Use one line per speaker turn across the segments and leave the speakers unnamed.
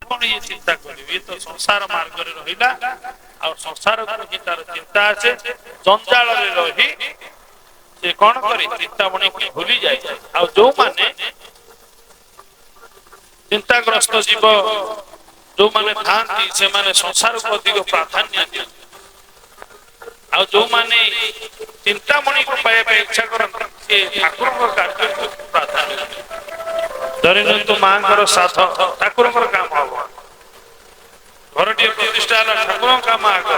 कौन ये चिंता करी तो संसार मार्ग रे रहिला आ संसार को ही तार चिंता আছে जंजाल रे रही से कौन करी चिंतामणि को भूली जाए आ जो माने चिंताग्रस्त जीव जो माने थांती से माने संसार को अधिक प्राधान्य दिया आ जो माने चिंतामणि को पाए इच्छा करन से ठाकुर को कार्य को प्राधान्य धरिनु तो मांगर साथ ठाकुर को काम हो घरटी प्रतिष्ठा ठाकुर काम आग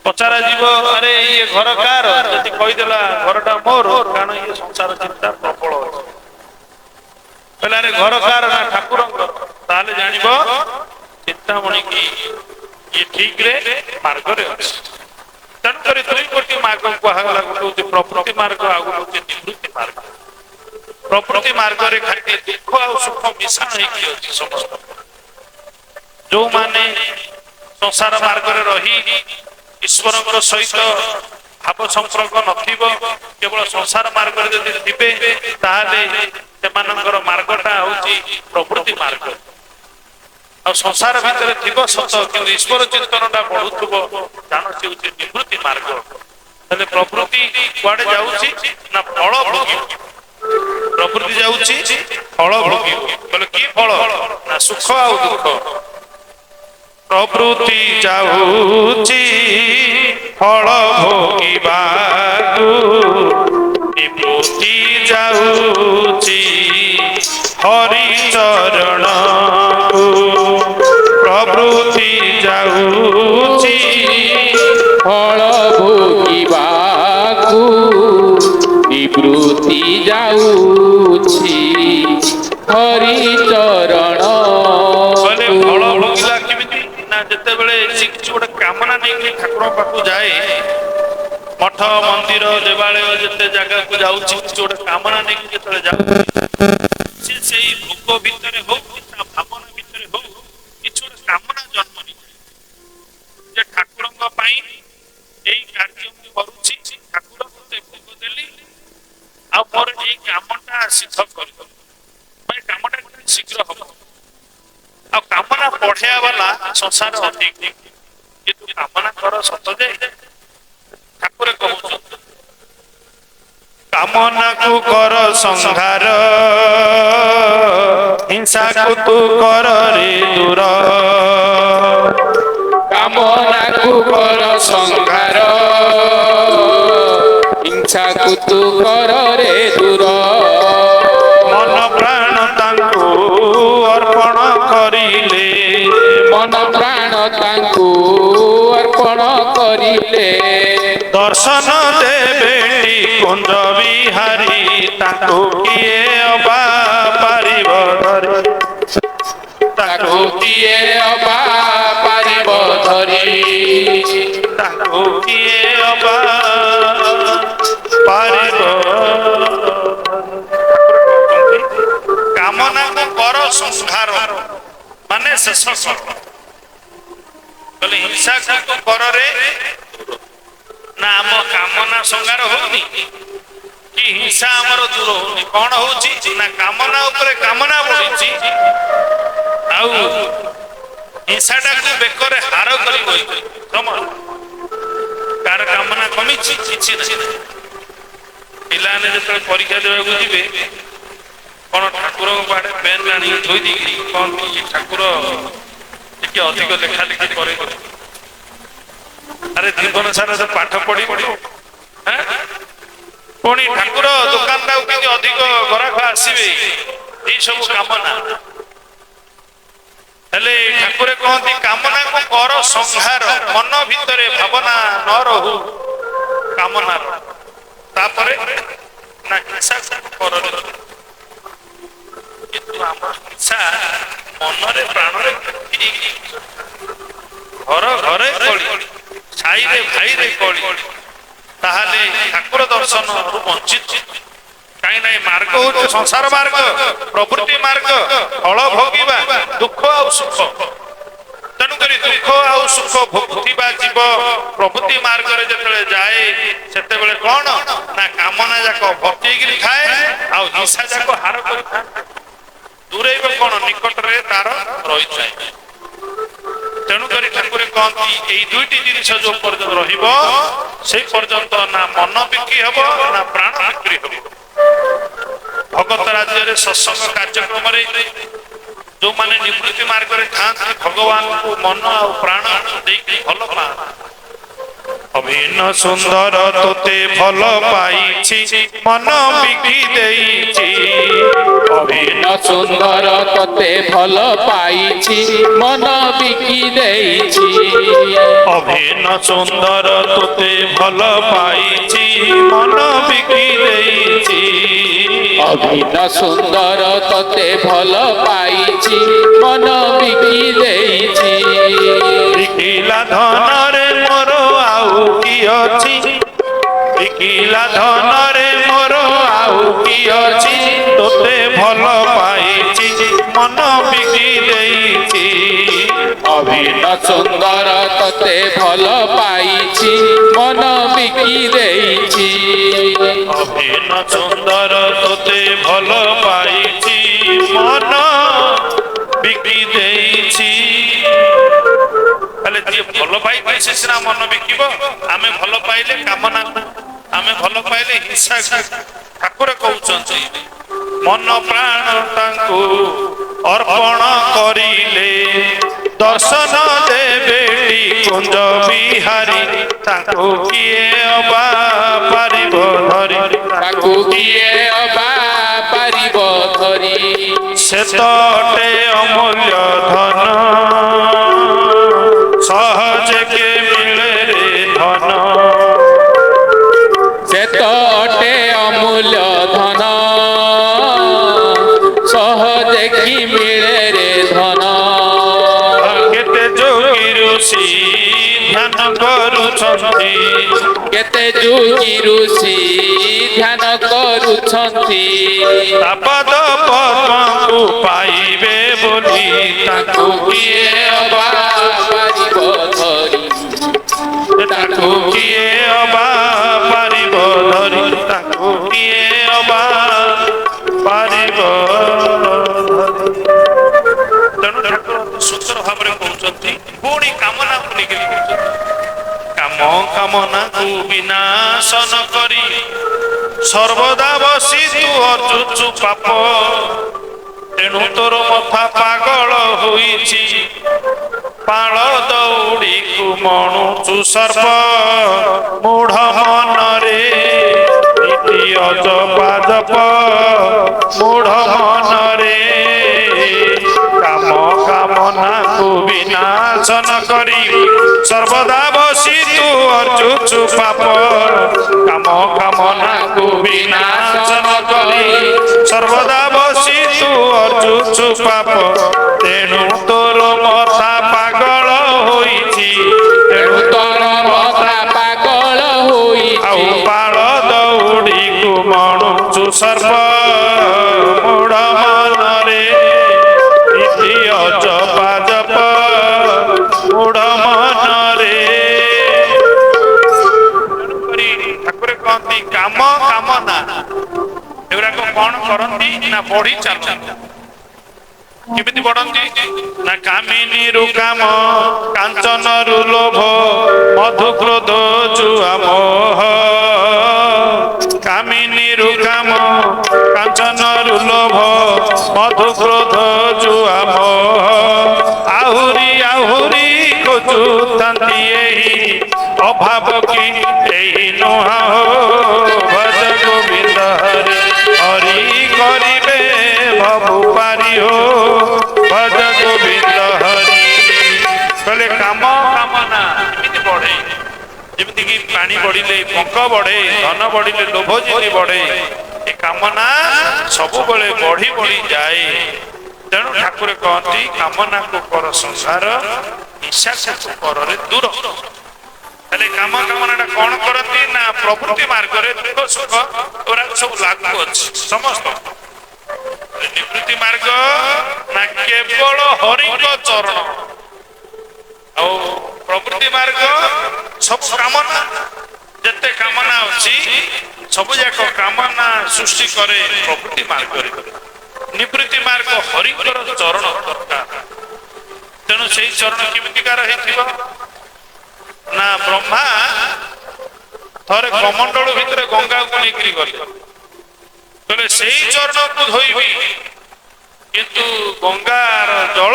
पचारा जीव अरे ये घर कार जदि कहीदेला घरटा मोर कारण ये संसार चिंता प्रबल अरे घर कार ना ठाकुर ताले जानिब चिंतामणि की ये ठीक रे मार्ग रे अछि तेणुकर दुई कोटी मार्ग कहला गोटे प्रकृति मार्ग आ गोटे निवृत्ति मार्ग प्रकृति मार्ग रे खाली दुख और सुख मिश्रण होई अछि समस्त जो माने संसार मार्ग रे रही ईश्वर सहित भाव संपर्क नथिबो केवल संसार मार्ग रे जदि थिबे ताले सेमानकर मार्गटा होची प्रकृति मार्ग और संसार भीतर थिबो सत कि ईश्वर चिंतनटा बढ़ुथबो जानो से निवृत्ति मार्ग तले प्रकृति कुआडे जाउची ना फल भोगी प्रकृति जाउची फल भोगी बोले की फल ना सुख आ दुख प्रकृति जाउची फल भोगिबाकू निवृत्ति जाउची हरि चरण प्रकृति जाउची
फल भोगिबाकू निवृत्ति जाउची हरि चरण
बोले फल भोगिला केमिति ना जते बेले किछि गोटे कामना नै ठाकुर पाखु जाए मठ मंदिर देवालय जते जगह को जाउछि गोटे कामना नै जते जाउ से सेही भोग भितरे हो कि भावना भितरे हो किछु कामना जन्म नै जे ठाकुरଙ୍କ ପାଇଁ एई कार्य मु करूछि ठाकुर मते भोग देली आ मोर एई कामटा सिद्ध करबो भाई कामटा शीघ्र हो आ कामना पढ़िया वाला संसार अधिक किंतु कामना कर सत जे ठाकुर कहउछ कामना को कर संहार हिंसा को तू कर रे दूर
कामना को कर संहार हिंसा को तू कर रे दूर
मन प्राण तांको अर्पण करिले
मन प्राण तांको अर्पण करिले
दर्शन देवेटी कुंज बिहारी ताको किए अबा पारिब धरि
ताको किए अबा पारिब धरि
ताको किए अबा पारिब कामना को कर संहार माने शेष कर बोले हिंसा को कर रे ना आम कामना संहार होनी कि हिंसा आमर दूर होनी कौन होची ना कामना ऊपर कामना बढ़ी आउ हिंसाटा को बेकर हार करी होई समझ कार कामना कमी किछि नहीं पिलाने जते परीक्षा देबा जिबे कौन ठाकुर बाड़े पेन आनी थोई दी कौन ठाकुर टिके अधिक लेखा लिखा करे अरे जीवन सारा तो पाठ पढ़ी पुणी ठाकुर दुकान टाइम अधिक ग्राहक आसवे ये सब कामना हेले ठाकुर कहती कामना को कर संहार मन भितर भावना न रहू कामना तापरे ना हिंसा कर किंतु आम हिंसा मनरे प्राणरे घर घरे कली छाई रे भाई रे कली ताहाले ठाकुर दर्शन वंचित कहीं ना मार्ग हो संसार मार्ग प्रवृत्ति मार्ग फल भोगिबा दुख आ सुख तेणुक दुख आ सुख भोगुवा जीव प्रवृत्ति मार्ग रे जतले जाए सेते बेले कौन ना कामना जाक भक्ति गिरी खाए आ हिंसा जाक हार कर ଦୂରେଇବ କଣ ନିକଟରେ ତାର ରହିଥାଏ। ତେଣୁକରି ଠାକୁର କହନ୍ତି ଏଇ ଦୁଇଟି ଜିନିଷ ଯୋଉ ପର୍ଯ୍ୟନ୍ତ ରହିବ ସେଇ ପର୍ଯ୍ୟନ୍ତ ନା ମନ ବିକ୍ରି ହବ ନା ପ୍ରାଣ ବିକ୍ରି ହବ। ଭଗତ ରାଜ୍ୟରେ ସତ୍ସଙ୍ଗ କାର୍ଯ୍ୟକ୍ରମରେ ଯୋଉମାନେ ନିବୃତ୍ତି ମାର୍ଗରେ ଥାଆନ୍ତି ଭଗବାନଙ୍କୁ ମନ ଆଉ ପ୍ରାଣ ଦେଇକି ଭଲ ପାଆନ୍ତି। ଅଭିନ୍ନ ସୁନ୍ଦର ତୋତେ ଭଲ ପାଇଛି ମନ ବିକି ଦେଇଛି।
ଅଭିନ୍ନ ସୁନ୍ଦର ତତେ ଭଲ ପାଇଛି ମନ ବିକି ଦେଇଛି।
ଅଭିନ୍ନ ସୁନ୍ଦର ତୋତେ ଭଲ ପାଇଛି ମନ ବିକି ଦେଇଛି।
ଅଭିନ୍ନ ସୁନ୍ଦର ତତେ ଭଲ ପାଇଛି ମନ ବିକି ଦେଇଛି।
ବିକିଲା ଧନରେ ମୋର ଆଉ କି ଅଛି। ବିକିଲା ଧନରେ ମୋର ଆଉ କି ଅଛି। ତୋତେ ଭଲ ପାଇଛି ମନ ବିକି ଦେଇଛି।
ଅଭିନ୍ନ ସୁନ୍ଦର ତତେ ଭଲ ପାଇଛି ମନ ବିକି ଦେଇଛି।
ଅଭିନ୍ନ ସୁନ୍ଦର ତୋତେ ଭଲ ପାଇଛି ମନ ବିକି ଦେଇଛି। ହେଲେ ଯିଏ ଭଲ ପାଇଛି ସେ ସିନା ମନ ବିକିବ। ଆମେ ଭଲ ପାଇଲେ କାମନା, ଆମେ ଭଲ ପାଇଲେ ହିଂସା। ଠାକୁର କହୁଛନ୍ତି ମନ ପ୍ରାଣ ତାଙ୍କୁ ଅର୍ପଣ କରିଲେ ଦର୍ଶନ ଦେବେ କୁଞ୍ଜ ବିହାରୀ। ତାଙ୍କୁ କିଏ ଅବା ପାରିବ ଧରି।
ତାକୁ କିଏ ଅବା ପାରିବ ଧରି।
ସେ ତ ଅଟେ ଅମୂଲ୍ୟ ଧନ ସହଜେ କେ ମିଳେ ରେ ଧନ।
ସେ ତ ଅଟେ ଅମୂଲ୍ୟ ଧନ ସହଜେ କି ମିଳେ ରେ ଧନ।
କେତେ ଯୋଗୀ ଋଷି ଧ୍ୟାନ କରୁଛନ୍ତି।
କେତେ ଯୋଗୀ ଋଷି ଧ୍ୟାନ କରୁଛନ୍ତି।
ପାଦ ପଦ୍ମକୁ ପାଇବେ ବୋଲି ତାଙ୍କୁ କିଏ ଅବା
ପାରିବ ଧରି।
ତାଙ୍କୁ କିଏ ଅବା ପାରିବ ଧରି। ତାଙ୍କୁ କିଏ ଅବା ପାରିବ ଧରି। ତେଣୁ ଠାକୁର ସୁନ୍ଦର ଭାବରେ କହୁଛନ୍ତି ପୁଣି କାମନାକୁ ନେଇକରି କହୁଛନ୍ତି କାମ କାମନାକୁ ବିନାଶନ କରି ସର୍ବଦା ବସି ତୁ ଅଯୁଛୁ ପାପ। ତେଣୁ ତୋର ମଥା ପାଗଳ ହୋଇଛି ପାଳ ଦଉଡ଼ିକୁ ମଣୁଛୁ ସର୍ପ। ମୂଢ଼ ମନରେ ନୀତି ଅଜପା ଜପ ମୂଢ଼ ମନରେ। କାମ କାମନାକୁ ବିନାଶନ କରି ସର୍ବଦା ବସି ତୁ ଅର୍ଜୁଛୁ ପାପ। କାମ କାମନାକୁ ବିନାଶନ କରି ସର୍ବଦା ବସି ତୁ ଅର୍ଜୁଛୁ ପାପ। ତେଣୁ ତୋର ମଥା ପାଗଳ ହୋଇଛି।
ତେଣୁ ତୋର ମଥା ପାଗଳ ହୋଇଛି।
ଆଉ ପାଳ ଦଉଡ଼ିକୁ ମଣୁଛୁ ସର୍ପ। ମୂଢ଼ ମନରେ ନୀତି ଅଜପା ଜପ ମୂଢ଼ ମନରେ। ତେଣୁକରି ଠାକୁର କହନ୍ତି କାମ କାମନା ଏଗୁଡାକ କଣ କରନ୍ତି ନା ବଢି ଚାଲନ୍ତି। କେମିତି ବଢନ୍ତି ନା କାମିନୀରୁ କାମ କାଞ୍ଚନରୁ ଲୋଭ ମଧୁ କ୍ରୋଧ ଜୁଆ ମୋହ। କାମିନୀରୁ କାମ କାଞ୍ଚନରୁ ଲୋଭ ମଧୁ କ୍ରୋଧ ଜୁଆ ମୋହ। ଆହୁରି ଆହୁରି ଖୋଜୁଥାନ୍ତି ଏହି ଅଭାବ କି ଏହି ନୁହା ହୋ। ଭଜ ଗୋବିନ୍ଦ ହରି ହରି କରିବେ ଭବୁ ପାରି ହୋ। ଭଜ ଗୋବିନ୍ଦ ହରି କହିଲେ କାମ କାମନା ଏମିତି ବଢେ ଯେମିତିକି ପାଣି ବଢିଲେ ପଙ୍କ ବଢେ, ଧନ ବଢିଲେ ଲୋଭ ଯେମିତି ବଢେ, ଏ କାମନା ସବୁବେଳେ ବଢି ବଢି ଯାଏ। ତେଣୁ ଠାକୁର କହନ୍ତି କାମନାକୁ କର ସଂସାର ଇଚ୍ଛାକୁ କରରେ ଦୂର। ହେଲେ କାମ କାମନାଟା କଣ କରନ୍ତି ନା ପ୍ରବୃତ୍ତି ମାର୍ଗରେ ଦୁଃଖ ସୁଖ ଏଗୁଡାକ ସବୁ ଲାଗୁ ଅଛି ସମସ୍ତ। ନିବୃତ୍ତି ମାର୍ଗ ନା କେବଳ ହରିଙ୍କ ଚରଣ। ଆଉ ପ୍ରବୃତ୍ତି ମାର୍ଗ ସବୁ କାମନା ଯେତେ କାମନା ଅଛି ସବୁ ଯାକ କାମନା ସୃଷ୍ଟି କରେ ପ୍ରବୃତ୍ତି ମାର୍ଗରେ। ନିବୃତ୍ତି ମାର୍ଗ ହରିଙ୍କର ଚରଣ ଦରକାର। ତେଣୁ ସେଇ ଚରଣ କେମିତିକାର ହେଇଥିବ ନା ବ୍ରହ୍ମା ଥରେ କମଣ୍ଡଳ ଭିତରେ ଗଙ୍ଗାକୁ ନେଇକରି ଗଲେ, କହିଲେ ସେଇ ଚରଣକୁ ଧୋଇବି, କିନ୍ତୁ ଗଙ୍ଗାର ଜଳ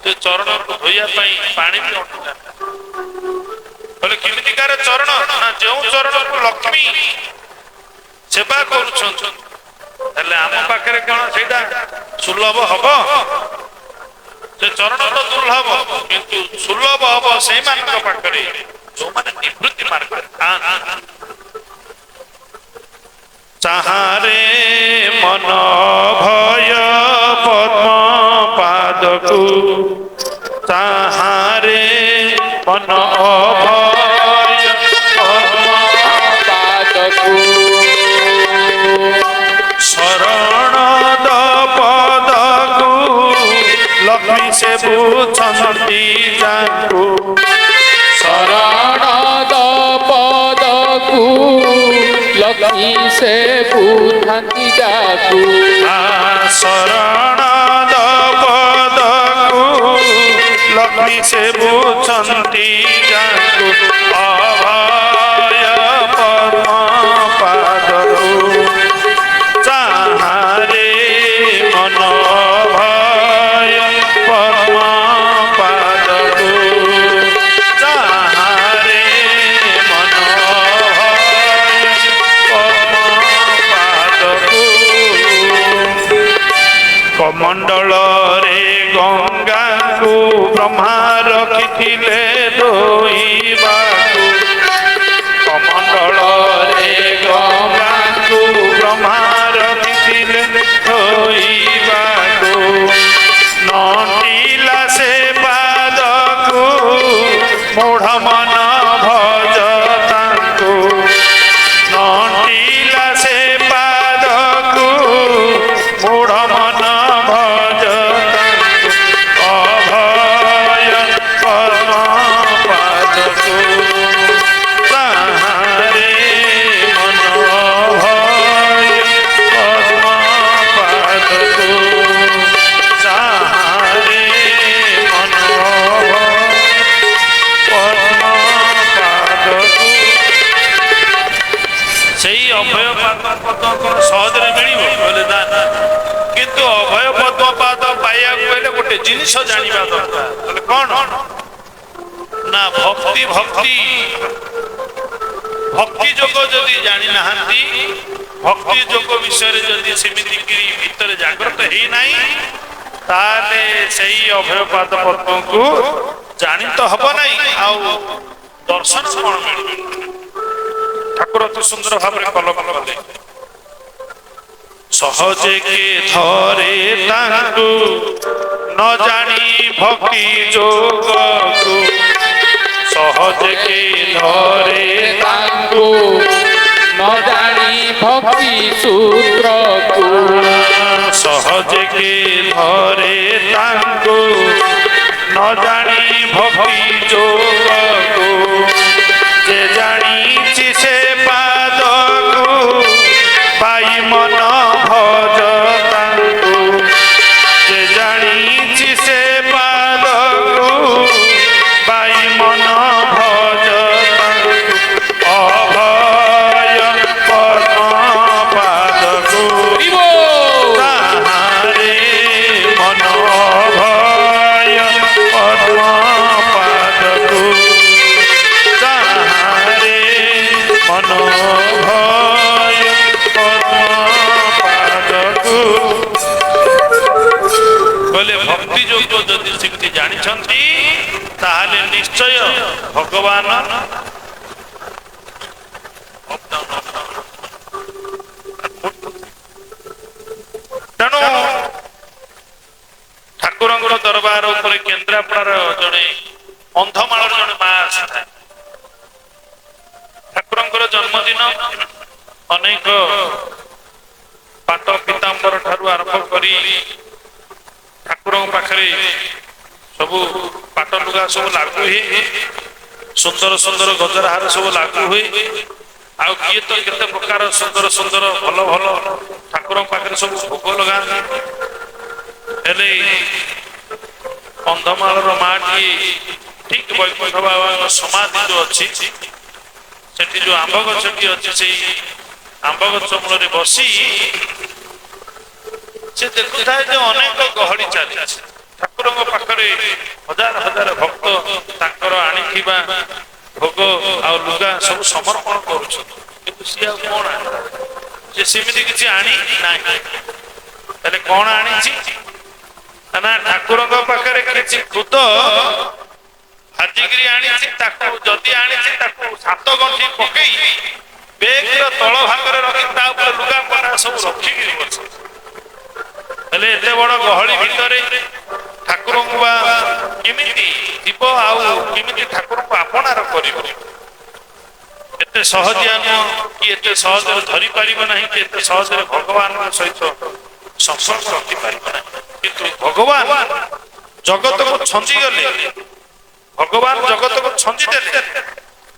ସେ ଚରଣକୁ ଧୋଇବା ପାଇଁ ପାଣି ବି ଅଟୁଥିଲା। କହିଲେ କେମିତିକାର ଚରଣ ନା ଯେଉଁ ଚରଣକୁ ଲକ୍ଷ୍ମୀ ସେବା କରୁଛନ୍ତି, ହେଲେ ଆମ ପାଖରେ କଣ ସେଇଟା ସୁଲଭ ହବ? ସେ ଚରଣ ତ ଦୁର୍ଲଭ, କିନ୍ତୁ ସୁଲଭ ହବ ସେଇମାନଙ୍କ ପାଖରେ ଯୋଉମାନେ ନିବୃତ୍ତି ମାର୍ଗରେ ଥାଆନ୍ତି। ଚାହାରେ ମନ ଭୟ ପଦ୍ମ ପାଦକୁ, ଚାହାରେ ମନ ଭୟ ପଦ୍ମ
ପାଦକୁ
ଶରଣ ପଦକୁ ଲକ୍ଷ୍ମୀ ସେ ବୁଝନ୍ତି ଯାଙ୍କୁ,
ଶରଣ ପଦକୁ ଲକ୍ଷ୍ମୀ ସେ ବୁଝନ୍ତି ଯାକୁ।
ଶରଣ ପଦକୁ ଲକ୍ଷ୍ମୀ ସେ ବୁଝନ୍ତି ଯାଙ୍କୁ, ଅଭୟ ପଦ୍ମ ପାଦକୁ ଚାହାରେ ମନ ଭୟ ପଦ୍ମ ପାଦକୁ, ଚାହାରେ ମନ ଭୟ ପଦ୍ମ ପାଦକୁ। କମଣ୍ଡଳରେ ଗଙ୍ଗାକୁ ବ୍ରହ୍ମା ରଖିଥିଲେ ଧୋଇବାକୁ, କମଣ୍ଡଳରେ ଗଙ୍ଗାକୁ ବ୍ରହ୍ମା ରଖିଥିଲେ ଧୋଇବାକୁ। ନଟିଲା ସେ ପାଦକୁ ମୂଢ଼ ମନ ଭଜ ତାଙ୍କୁ, ନଟିଲା ସେ ପାଦକୁ ମୂଢ଼ ମନ ଭଜ ତାଙ୍କୁ, ଅଭୟ ପଦ୍ମ ପାଦକୁ ଚାହାରେ ମନ ଭୟ ପଦ୍ମ ପାଦକୁ, ଚାହାରେ ମନ ଭୟ ପଦ୍ମ ପାଦକୁ। ସେଇ ଅଭୟ ପଦ୍ମ କଣ ସହଜରେ ମିଳିବ? କହିଲେ ନା, କିନ୍ତୁ ଅଭୟ ପଦ୍ମ ପାଦ ପାଇବାକୁ ହେଲେ ଗୋଟେ ଜିନିଷ ଜାଣିବା ଦରକାର। କହିଲେ କଣ ନା ଭକ୍ତି। ଭକ୍ତି ଭକ୍ତି ଯୋଗ ଯଦି ଜାଣି ନାହାନ୍ତି, ଭକ୍ତି ଯୋଗ ବିଷୟରେ ଯଦି ସେମିତି ଭିତରେ ଜାଗ୍ରତ ହେଇନାହିଁ, ତାହେଲେ ସେଇ ଅଭୟ ପାଦ ପଦ୍ମକୁ ଜାଣି ତ ହବ ନାହିଁ, ଆଉ ଦର୍ଶନ କଣ ମିଳିବ? ଠାକୁର ଅତି ସୁନ୍ଦର ଭାବରେ କଲମ କଲେ, ସହଜେ କେ ଧରେ ତାଙ୍କୁ ନ ଜାଣି ଭକ୍ତି ଯୋଗକୁ, ସହଜେ କେ ଧରେ
ତାଙ୍କୁ ନ ଜାଣି ଭକ୍ତି ସୂତ୍ରକୁ,
ସହଜେ କେ ଧରେ ତାଙ୍କୁ ନ ଜାଣି ଭକ୍ତି ଯୋଗକୁ। ଯେ ଜାଣିଛି ସେ ପାଦକୁ ପାଇ ମନ ଭଜ ତାଙ୍କୁ, ଯେ ଜାଣିଛି ସେ ପାଦକୁ ପାଇ ମନ ଭଜ ତାଙ୍କୁ, ଅଭୟ ପଦ୍ମ ପାଦକୁ ଚାହାରେ ମନ ଭୟ ପଦ୍ମ ପାଦକୁ, ଚାହାରେ ମନ ଭୟ ପଦ୍ମ ପାଦକୁ। କହିଲେ ଭକ୍ତି ଯୋଗ ଯଦି ସେମିତି ଜାଣିଛନ୍ତି, ତାହେଲେ ନିଶ୍ଚୟ ଭଗବାନ ତେଣୁ ଠାକୁରଙ୍କର ଦରବାର ଉପରେ କେନ୍ଦ୍ରାପଡ଼ାର ଜଣେ ଅନ୍ଧମାଳର ଜଣେ ମା ଆସିଥାଏ। ଠାକୁରଙ୍କର ଜନ୍ମଦିନ ଅନେକ ପାଟ ପିତାମ୍ବର ଠାରୁ ଆରମ୍ଭ କରି ଠାକୁରଙ୍କ ପାଖରେ ସବୁ ପାଟ ଲୁଗା ସବୁ ଲାଗୁ ହୁଏ, ସୁନ୍ଦର ସୁନ୍ଦର ଗଜରା ହାର ସବୁ ଲାଗୁ ହୁଏ। ଆଉ କିଏ ତ କେତେ ପ୍ରକାର ସୁନ୍ଦର ସୁନ୍ଦର ଭଲ ଭଲ ଠାକୁରଙ୍କ ପାଖରେ ସବୁ ଭୋଗ ଲଗାନ୍ତି। ହେଲେ କନ୍ଧମାଳର ମାଟି ଠିକ ବୈକୁଣ୍ଠ ବାବାଙ୍କ ସମାଧି ଯୋଉ ଅଛି ସେଠି ଯୋଉ ଆମ୍ବ ଗଛଟି ଅଛି ସେଇ ଆମ୍ବ ଗଛ ମୂଳରେ ବସି ସେ ଦେଖୁଥାଏ ଯେ ଅନେକ ଗହଳି ଚାଲିଛି। ଠାକୁରଙ୍କ ପାଖରେ ହଜାର ହଜାର ଭକ୍ତ ତାଙ୍କର ଆଣିଥିବା ଭୋଗ ଆଉ ଲୁଗା ସବୁ ସମର୍ପଣ କରୁଛନ୍ତି। କିନ୍ତୁ ସିଏ ଆଉ କଣ ଆଣିଲା? ସେ ସେମିତି କିଛି ଆଣି ନାହିଁ। ହେଲେ କଣ ଆଣିଛି ନା ଠାକୁରଙ୍କ ପାଖରେ କିଛି ଖୁଦ ଭାଜିକିରି ଆଣିଛି। ତାକୁ ଯଦି ଆଣିଛି ତାକୁ 7 ଗଣ୍ଠି ପକେଇ ବେଗର ତଳ ଭାଗରେ ରଖି ତା ଉପରେ ଲୁଗା ପଟା ସବୁ ରଖିକିରି ଅଛି। ହେଲେ ଏତେ ବଡ ଗହଳି ଭିତରେ ଠାକୁରଙ୍କୁ ବା କେମିତି ଯିବ ଆଉ କେମିତି ଠାକୁରଙ୍କୁ ଆପଣାର କରିବ? ଏତେ ସହଜିଆ ନୁହଁ କି ଏତେ ସହଜରେ ଧରି ପାରିବ ନାହିଁ କି ଏତେ ସହଜରେ ଭଗବାନଙ୍କ ସହିତ ସମ୍ପର୍କ ରଖିପାରିବ ନାହିଁ। କିନ୍ତୁ ଭଗବାନ ଜଗତକୁ ଛନ୍ଦିଗଲେ, ଭଗବାନ ଜଗତକୁ ଛନ୍ଦି ଦେଲେ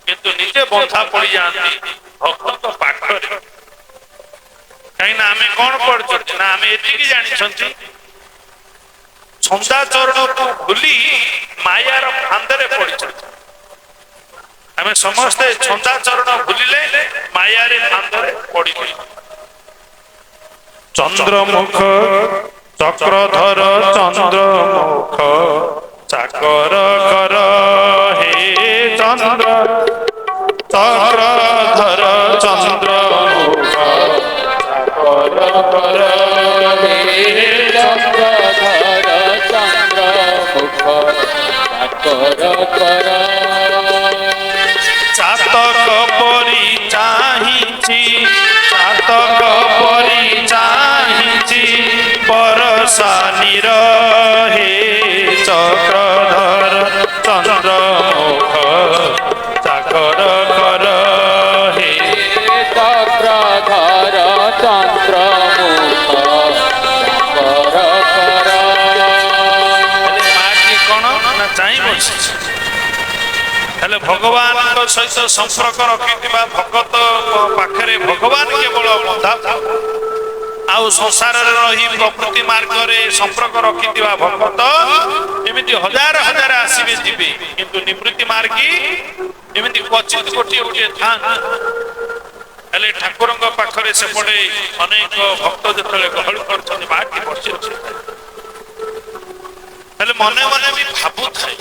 କିନ୍ତୁ ନିଜେ ବନ୍ଧା ପଡିଯାଆନ୍ତି ଭକ୍ତଙ୍କ ପାଖରେ। କାହିଁକି ନା ଆମେ କଣ ପଢୁଛନ୍ତି ନା ଆମେ ଏତିକି ଜାଣିଛନ୍ତି ଛନ୍ଦା ଚରଣକୁ ଭୁଲି ମାୟାର ଫାନ୍ଦରେ ପଡିଛନ୍ତି। ଆମେ ସମସ୍ତେ ଛନ୍ଦା ଚରଣ ଭୁଲିଲେ ମାୟାରେ ଫାନ୍ଦରେ ପଡିଲେ। ଚନ୍ଦ୍ରମୁଖ ଚକ୍ରଧର ଚନ୍ଦ୍ରମୁଖ ଚାକର କର ହେ ଚନ୍ଦ୍ର ଚକ୍ରଧର ଚନ୍ଦ୍ରମୁଖ ଚାକର କର
ହେ ଚନ୍ଦ୍ରଧର ଚନ୍ଦ୍ରମୁଖ ଚାକର କର।
ଚାତକ ପରି ଚାହିଁଛି, ଚାତକ ପରି ଚାହିଁଛି ପରସା ନିରହେ ଚକ୍ରଧର ଚନ୍ଦ୍ରମୁଖ ଚାକର କର ହେ।
ଚକ୍ରଧର ଚନ୍ଦ୍ରମୁଖ ଚାକର କର।
ମାଟି କଣ ନା ଚାହିଁ ବସିଛି। ହେଲେ ଭଗବାନଙ୍କ ସହିତ ସମ୍ପର୍କ ରଖିଥିବା ଭକ୍ତ ପାଖରେ ଭଗବାନ କେବଳ ବନ୍ଧା। ଆଉ ସଂସାରରେ ରହି ପ୍ରକୃତି ମାର୍ଗରେ ସମ୍ପର୍କ ରଖିଥିବା ଭକ୍ତ ଏମିତି ହଜାର ହଜାର ଆସିବେ ଯିବେ, କିନ୍ତୁ ନିବୃତ୍ତି ମାର୍ଗୀ ଏମିତି କ୍ୱଚିତ ଗୋଟିଏ ଗୋଟିଏ ଥାନ୍ତି। ହେଲେ ଠାକୁରଙ୍କ ପାଖରେ ସେପଟେ ଅନେକ ଭକ୍ତ ଯେତେବେଳେ ଗହଳି କରୁଛନ୍ତି ମାଟି ବସିଛି। ହେଲେ ମନେ ମନେ ବି ଭାବୁଥାଏ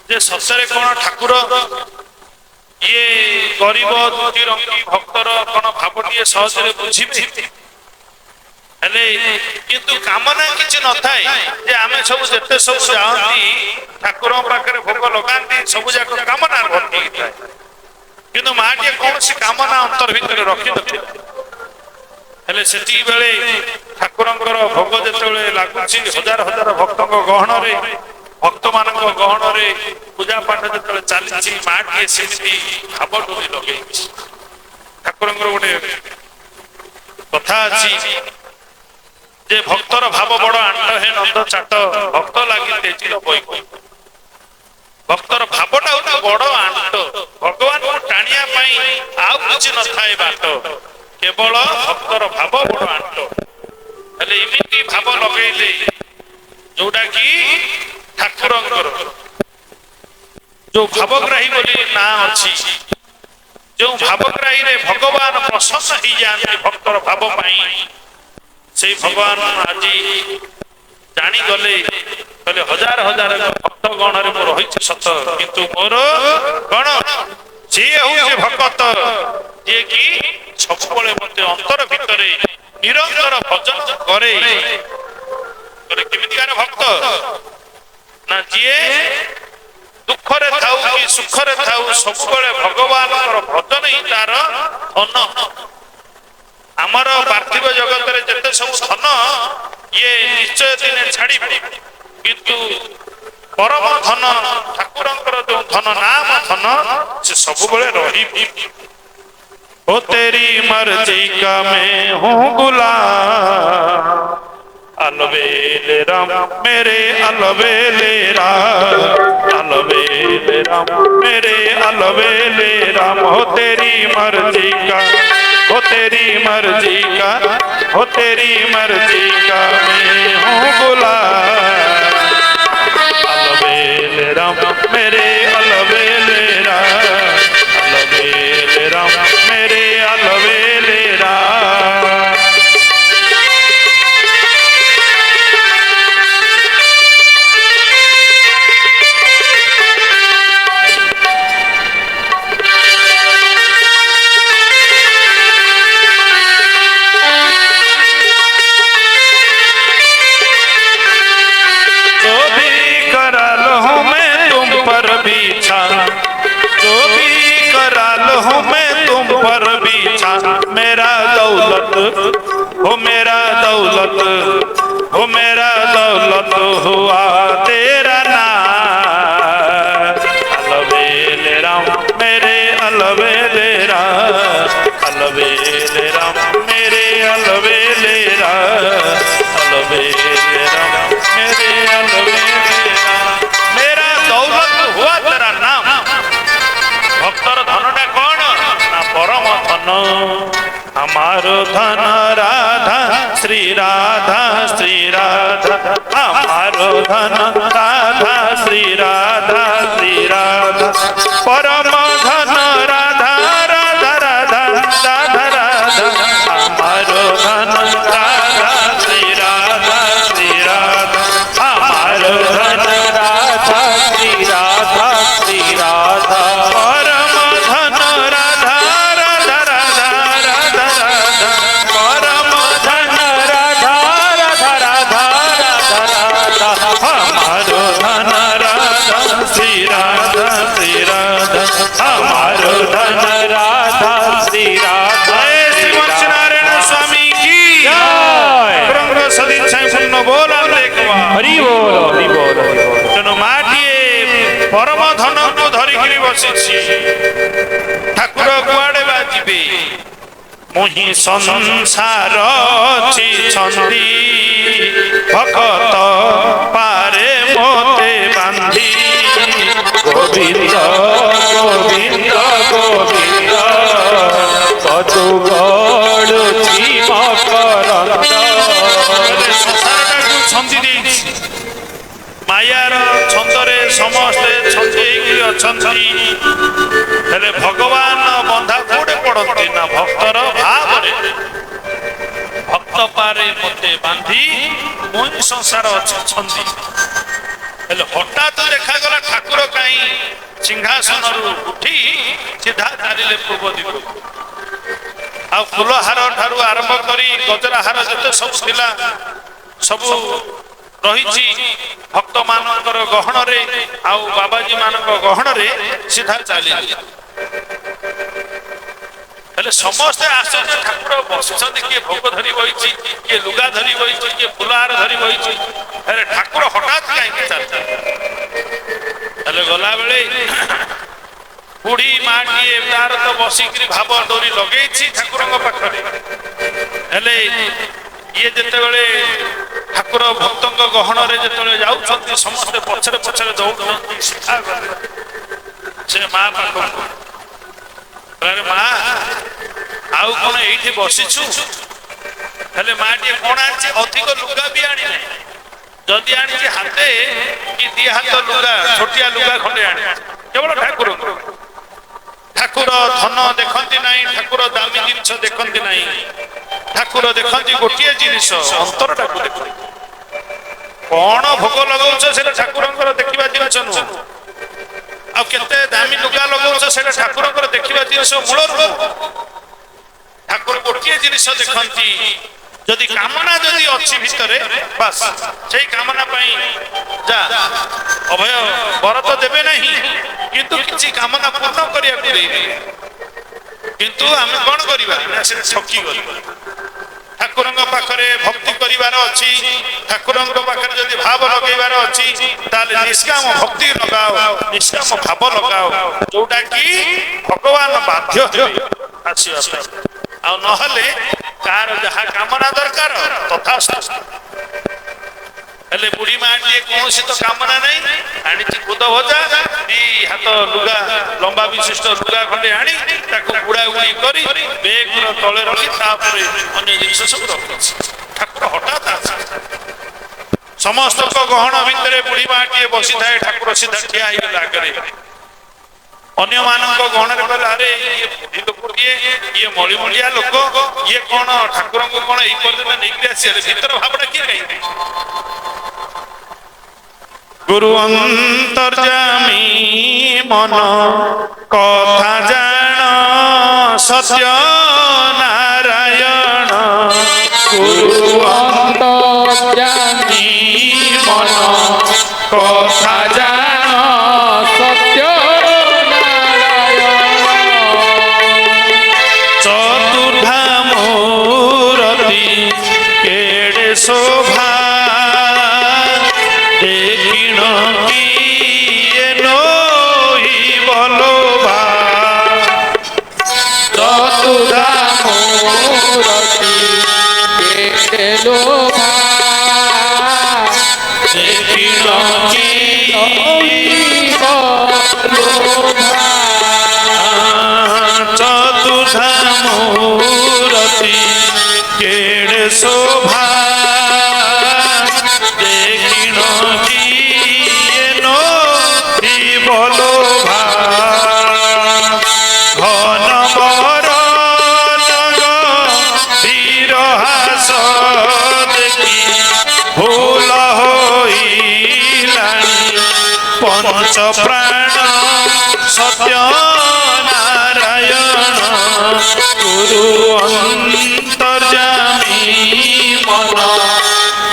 ଯେ ସତରେ କଣ ଠାକୁର ଇଏ ଗରିବ ଦୁଃଖୀ ରଙ୍ଗୀ ଭକ୍ତର କଣ ଭାବଟିଏ ସହଜରେ ବୁଝିବେ? ହେଲେ କିନ୍ତୁ କାମନା କିଛି ନଥାଏ ଯେ ଆମେ ସବୁ ଯେତେ ସବୁ ଯାଆନ୍ତି ଠାକୁରଙ୍କ ପାଖରେ ଭୋଗ ଲଗାନ୍ତି ସବୁ ଯାକ କାମନା ଭର୍ତ୍ତି ହେଇଥାଏ। କିନ୍ତୁ ମାଟିଏ କୌଣସି କାମନା ଅନ୍ତର ଭିତରେ ରଖିନଥିଲେ। ହେଲେ ସେତିକି ବେଳେ ଠାକୁରଙ୍କର ଭୋଗ ଯେତେବେଳେ ଲାଗୁଛି ହଜାର ହଜାର ଭକ୍ତଙ୍କ ଗହଣରେ, ଭକ୍ତମାନଙ୍କ ଗହଣରେ ପୂଜା ପାଠ ଯେତେବେଳେ ଚାଲିଛି ମାଟିଏ ସେମିତି ଭାବ ଡୋରି ଲଗେଇଛି। ଠାକୁରଙ୍କର ଗୋଟେ କଥା ଅଛି ଯେ ଭକ୍ତର ଭାବ ବଡ ଆଣ୍ଟ ହେ ନନ୍ଦ ଚାଟ ଭକ୍ତ ଲାଗି ତେଜିର ବୈକୁଣ୍ଠ। ଭକ୍ତର ଭାବଟା ହଉଛି ବଡ ଆଣ୍ଟ। ଭଗବାନଙ୍କୁ ଟାଣିବା ପାଇଁ ଆଉ କିଛି ନଥାଏ ବାଟ, କେବଳ ଭକ୍ତର ଭାବ ବଡ ଆଣ୍ଟ। ହେଲେ ଏମିତି ଭାବ ଲଗେଇଲେ ଯୋଉଟା କି ଠାକୁରଙ୍କର ଯୋଉ ଭାବଗ୍ରାହୀ ବୋଲି ନାଁ ଅଛି, ଯୋଉ ଭାବଗ୍ରାହୀରେ ଭଗବାନ ପ୍ରସନ୍ନ ହେଇଯାଆନ୍ତି ଭକ୍ତର ଭାବ ପାଇଁ, ସେଇ ଭଗବାନ ଆଜି ଜାଣିଗଲେ କହିଲେ ହଜାର ହଜାର ଭକ୍ତ ଗଣରେ ମୁଁ ରହିଛି ସତ, କିନ୍ତୁ ମୋର କଣ ଯିଏ ହଉଛି ଭକ୍ତ ଯିଏ କି ସବୁବେଳେ ମତେ ଅନ୍ତର ଭିତରେ ନିରନ୍ତର ଭଜନ କରେ। କେମିତିକାର ଭକ୍ତ ନା ଯିଏ ଦୁଃଖରେ ଥାଉ କି ସୁଖରେ ଥାଉ ସବୁବେଳେ ଭଗବାନଙ୍କର ଭଜନ ହିଁ ତାର ଧନ। ଆମର ପାର୍ଥିବ ଜଗତରେ ଯେତେ ସବୁ ଧନ ଇଏ ନିଶ୍ଚୟ ଦିନେ ଛାଡ଼ିବ, କିନ୍ତୁ ପରମ ଧନ ଠାକୁରଙ୍କର ଯୋଉ ଧନ ନାମ ଧନ ସେ ସବୁବେଳେ ରହିବ। ओ तेरी मर्जी का मैं हूँ गुलाम, अलबेले राम मेरे अलबेले राम, अलबेले अलबेले राम मेरे अलबेले राम हो तेरी मर्जी का, हो तेरी मर्जी का, हो तेरी मर्जी का मैं हूँ गुलाम। अलबेले राम मेरे अलबेले राम, अलबेले राम मेरे अलबेले राम। जो भी करा लो मैं तुम पर बिछा, जो भी करा लो मैं तुम पर बिछा, मेरा दौलत हो मेरा दौलत, हो मेरा दौलत हुआ तेरा नाम। अलबेले राम मेरे अलबेले राम, अलबेले राम मेरे अलबेले राम, अलबेले राम मेरे अलबेले राम। मेरा दौलत हुआ तेरा नाम। भक्तर धनटा कौन ना परम धन, हमारो धन राधा श्री राधा श्री राधा, हमारो धन राधा श्री राधा श्री राधा, परम धन राधा राधा राधा राधा राधा, हमारो धन राधा श्री राधा श्री राधा, हमारो धन
राधा श्री राधा श्री राधा,
परम धन राधा राधा राधा राधा राधा, परम धन
राधा राधा राधा राधा राधा,
हमारो धन राधा श्री राधा श्री राधा, हमारो धन
राधा श्री राधा।
जय श्री नारायण स्वामी की
जय।
रंग सदिच्छा पूर्ण बोला एक बार
हरि बोल हरि बोल हरि बोल।
तेणु माटिए परम धन को धरिकी बसी ठाकुर कुआड़े बाजिबे मुहि संसार छंदी, भगत पारे मोते बांधी।
गोविंद गोविंद गोविंद पदु गड़ुची मकरंद।
संसारटाକୁ ଛନ୍ଦି ଦେଇଛି, ମାୟାର ଛନ୍ଦରେ ସମସ୍ତେ ଛନ୍ଦି ହେଇକି ଅଛନ୍ତି। ହେଲେ ଭଗବାନ ବନ୍ଧା କୋଉଠି ପଡନ୍ତି ନା ଭକ୍ତର ଭାବରେ। ଭକ୍ତ ପାରେ ମୋତେ ବାନ୍ଧି ମୁଁ ସଂସାର ଅଛି ଛନ୍ଦି। ହେଲେ ହଠାତ୍ ଦେଖାଗଲା ଠାକୁର କାହିଁ ସିଂହାସନରୁ ଉଠି ସିଧା ଚାଲିଲେ ପୂର୍ବ ଦିଗକୁ। ଆଉ ଫୁଲହାର ଠାରୁ ଆରମ୍ଭ କରି ଗଜରା ହାର ଯେତେ ସବୁ ଥିଲା ସବୁ ରହିଛି ଭକ୍ତ ମାନଙ୍କର ଗହଣରେ, ଆଉ ବାବାଜୀ ମାନଙ୍କ ଗହଣରେ ସିଧା ଚାଲିଲେ। ହେଲେ ସମସ୍ତେ ଆଶ୍ଚର୍ଯ୍ୟ, ଠାକୁର ବସିଛନ୍ତି, କିଏ ଭୋଗ ଧରି ବହିଛି, କିଏ ଲୁଗା ଧରି ବହିଛି, କିଏ ଫୁଲହାର ଧରି ବହିଛି। ହେଲେ ଠାକୁର ହଠାତ୍ କାହିଁକି ଚାଲିଛନ୍ତି? ହେଲେ ଗଲାବେଳେ ବୁଢୀ ମାଟିଏ ତାର ତ ବସିକିରି ଭାବ ଡୋରି ଲଗେଇଛି ଠାକୁରଙ୍କ ପାଖରେ। ହେଲେ ଇଏ ଯେତେବେଳେ ଠାକୁର ଭକ୍ତଙ୍କ ଗହଣରେ ଯେତେବେଳେ ଯାଉଛନ୍ତି ସମସ୍ତେ ପଛରେ ପଛରେ ଦୌଡୁଛନ୍ତି। ସିଧା ଗଲେ ସେ ମା ପାଖକୁ, ମା ଆଉ କଣ ଏଇଠି ବସିଛୁ? ହେଲେ ମା ଟିକେ କଣ ଆଣିଛି? ଅଧିକ ଲୁଗା ବି ଆଣି ନାହିଁ। ଯଦି ଆଣିଛି ହାତେ କି ଦି ହାତ ଲୁଗା, ଛୋଟିଆ ଲୁଗା ଖଣ୍ଡେ ଆଣିଛି କେବଳ ଠାକୁରଙ୍କୁ। ଠାକୁର ଧନ ଦେଖନ୍ତି ନାହିଁ, ଠାକୁର ଦାମୀ ଜିନିଷ ଦେଖନ୍ତି ନାହିଁ। ଠାକୁର ଦେଖନ୍ତି ଗୋଟିଏ ଜିନିଷ, ଅନ୍ତରଟାକୁ ଦେଖନ୍ତି। କଣ ଭୋଗ ଲଗାଉଛ ସେଟା ଠାକୁରଙ୍କର ଦେଖିବା ଜିନିଷ ନୁହଁ। ଆଉ କେତେ ଦାମୀ ଲୁଗା ଲଗାଉଛ ସେଟା ଠାକୁରଙ୍କର ଦେଖିବା ଜିନିଷ ମୂଳରୁ ନୁହଁ। ଠାକୁର ଗୋଟିଏ ଜିନିଷ ଦେଖନ୍ତି, ଯଦି କାମନା ଯଦି ଅଛି ଭିତରେ, ବାସ୍ ସେଇ କାମନା ପାଇଁ ଯା ଅଭୟ ବର ତ ଦେବେ ନାହିଁ, କିନ୍ତୁ କିଛି କାମନା ପୂର୍ଣ୍ଣ କରିବାକୁ ଦେଇବେ। କିନ୍ତୁ ଆମେ କଣ କରିବା ନା ସେଟା ଠକି ଗଲେ। ଠାକୁରଙ୍କ ପାଖରେ ଭକ୍ତି କରିବାର ଅଛି, ଠାକୁରଙ୍କ ପାଖରେ ଯଦି ଭାବ ଲଗେଇବାର ଅଛି, ତାହେଲେ ନିଷ୍କାମ ଭକ୍ତି ଲଗାଅ, ନିଷ୍କାମ ଭାବ ଲଗାଅ, ଯୋଉଟା କି ଭଗବାନ ବାଧ୍ୟ ହେବେ ଆସିବା ପାଇଁ। ଆଉ ନହେଲେ କାହାର ଯାହା କାମନା ଦରକାର ତଥା ହେଲେ ବୁଢୀ ମାଟିଏ କୌଣସି ତ କାମନା ନାହିଁ, ଆଣିଛି ବୁଦ ଭଜା, ଦି ହାତ ଲୁଗା ଲମ୍ବା ବିଶିଷ୍ଟ ଲୁଗା ଖଣ୍ଡେ ଆଣି ତାକୁ ବୁଡା ବୁଡି କରି ବେଗର ତଳେ ରଖି ତାପରେ ଅନ୍ୟ ଜିନିଷ ସବୁ ରଖିଛି। ଠାକୁର ହଠାତ୍ ଆସେ, ସମସ୍ତଙ୍କ ଗହଣ ଭିତରେ ବୁଢୀ ମାଟିଏ ବସିଥାଏ, ଠାକୁର ସିଧା ଠିଆ ହେଇଗଲା ଆଗରେ। ଅନ୍ୟମାନଙ୍କ ଗହଣରେ କହିଲେ ଆରେ ଇଏ ବୁଢୀ ଲୋକଟିଏ, ଇଏ ମଳିମୁଣ୍ଡିଆ ଲୋକ, ଇଏ କଣ ଠାକୁରଙ୍କୁ କଣ ଏଇ ପର୍ଯ୍ୟନ୍ତ ନେଇକି ଆସିଲେ, ଭିତର ଭାବଟା କିଏ କାହିଁକି? ଗୁରୁ ଅନ୍ତର୍ଯାମୀ ମନ କଥା ଜାଣ ସତ୍ୟ ନାରାୟଣ। ଗୁରୁ
ଅନ୍ତର୍ଯାମୀ ମନ କଥା ଜାଣ ସତ୍ୟ
ଚତୁର୍ଧା ମୂରତି କେଡ଼େ ଶୋଭା, ଦେଖିଣ କିଏ ନୋହିବ ଲୋଭା।
ଚତୁର୍ଧା ମୂରତି କେଡ଼େ ଲୋଭା,
ଦେଖିଣ କିଏ
ଲୋଭା।
ଚତୁର୍ଧା ମୂରତି କେଡ଼େ ଶୋଭା, ଦେଖିଣ କିଏ ନୋହିବ ଲୋଭା। ଘନ ବର ଧୀର ହାସ ଦେଖି ଭୁଲ ହୋଇଲାଣି ପଞ୍ଚ ପ୍ରାଣ ସତ୍ୟ ନାରାୟଣ। ଗୁରୁ ଅନ୍ତର୍ଯାମୀ ମନ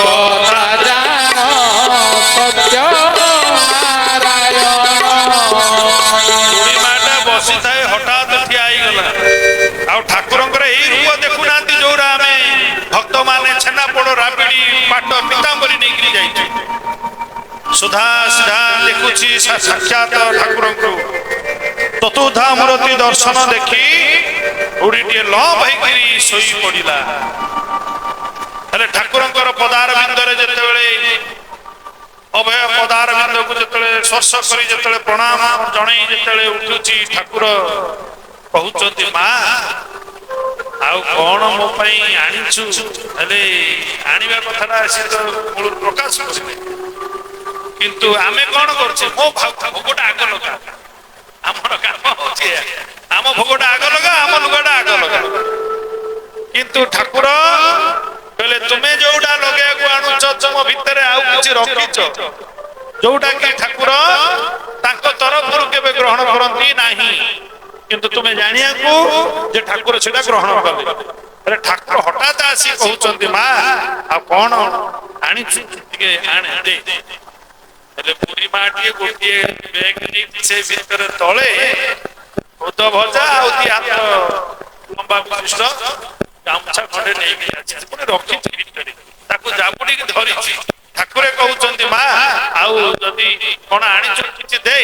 କଥା
ଜାଣ ସତ୍ୟ ନାରାୟଣ।
ବୁଢୀ ମାଟା ବସିଥାଏ, ହଠାତ୍ ଠିଆ ହେଇଗଲା। ଆଉ ଠାକୁରଙ୍କର ଏଇ ରୂପ ଦେଖୁନାହାନ୍ତି ଯୋଉରା ଆମେ ଭକ୍ତମାନେ ଛେନାପୋଡ ରାବିଡି ପାଟ ପିତାମ୍ବରୀ ନେଇକିରି ଯାଇଛୁ। ସୁଧା ସିଧା ଦେଖୁଛି ସାକ୍ଷାତ ଠାକୁରଙ୍କୁ। ଚତୁର୍ଧା ମୂରତି ଦର୍ଶନ ଦେଖି ବୁଢୀଟିଏ ଲମ୍ବ ହେଇକିରି ଶୋଇ ପଡିଲା। ହେଲେ ଠାକୁରଙ୍କର ପଦାର ବିନ୍ଦରେ ଯେତେବେଳେ ଅଭୟ ପଦାର ବିନ୍ଦକୁ ଯେତେବେଳେ ସ୍ପର୍ଶ କରି ଯେତେବେଳେ ପ୍ରଣାମ ଜଣେଇ ଯେତେବେଳେ ଉଠୁଛି, ଠାକୁର କହୁଛନ୍ତି ମା ଆଉ କଣ ମୋ ପାଇଁ ଆଣିଛୁ? ହେଲେ ଆଣିବା କଥାଟା ଆସି ତ ମୂଳରୁ ପ୍ରକାଶ କରିବେ, କିନ୍ତୁ ଆମେ କଣ କରୁଛେ, ମୋ ଭୋଗଟା ଆଗ ଲଗା। ଆମର କାମ ହଉଛି ଆମ ଭୋଗଟା ଆଗ ଲଗା, ଆମ ଲୁଗାଟା ଆଗ ଲଗା। କିନ୍ତୁ ଠାକୁର କହିଲେ ତୁମେ ଯୋଉଟା ଲଗେଇବାକୁ ଆଣୁଛ ତୁମ ଭିତରେ ଆଉ କିଛି ରଖିଛ ଯୋଉଟା କି ଠାକୁର ତାଙ୍କ ତରଫରୁ କେବେ ଗ୍ରହଣ କରନ୍ତି ନାହିଁ, କିନ୍ତୁ ତୁମେ ଜାଣିବାକୁ ଯେ ଠାକୁର ସେଟା ଗ୍ରହଣ କଲେ। ହେଲେ ଠାକୁର ହଠାତ୍ ଆସି କହୁଛନ୍ତି ମା ଆଉ କଣ ଆଣିଛୁ ଟିକେ ଆଣେ ଦେ। ହେଲେ ବୁଢୀ ମାଟିଏ ଗୋଟିଏ ବେଗ ନେଇକି ସେ ଭିତରେ ତଳେ ବୁଦ ଭଜା ଆଉ ଦି ହାତ ଲମ୍ବା ବିଶିଷ୍ଟ ଗାମୁଛା ଖଣ୍ଡେ ନେଇକି ଆସିଛି, ପୁଣି ରଖିଛି ଭିତରେ, ତାକୁ ଜାବୁଡିକି ଧରିଛି। ଠାକୁରେ କହୁଛନ୍ତି ମା ଆଉ ଯଦି କଣ ଆଣିଛୁ କିଛି ଦେ।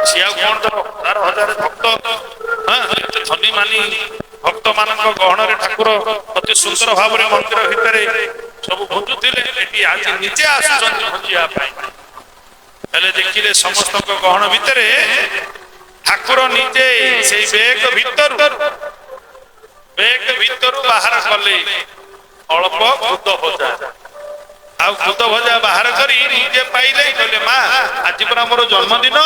ସିଏ ଆଉ କଣ ଦବ, ହଜାର ହଜାର ଭକ୍ତ, ଧନୀ ମାନି ଭକ୍ତ ମାନଙ୍କ ଗହଣରେ ଠାକୁର ଅତି ସୁନ୍ଦର ଭାବରେ ମନ୍ଦିର ଭିତରେ ସବୁ ଭୋଜୁଥିଲେ, ଏଠି ଆଜି ନିଜେ ଆସୁଛନ୍ତି ଭୋଜିବା ପାଇଁ। ହେଲେ ଦେଖିଲେ ସମସ୍ତଙ୍କ ଗହଣ ଭିତରେ ଠାକୁର ନିଜେ ସେଇ ବେଗ ଭିତରୁ ବାହାର କଲେ ଅଳ୍ପ ବୁଦ ଭଜା। ଆଉ ବୁଦ ଭଜା ବାହାର କରି ନିଜେ ପାଇଲେ, କହିଲେ ମା ଆଜି ପରା ମୋର ଜନ୍ମଦିନ,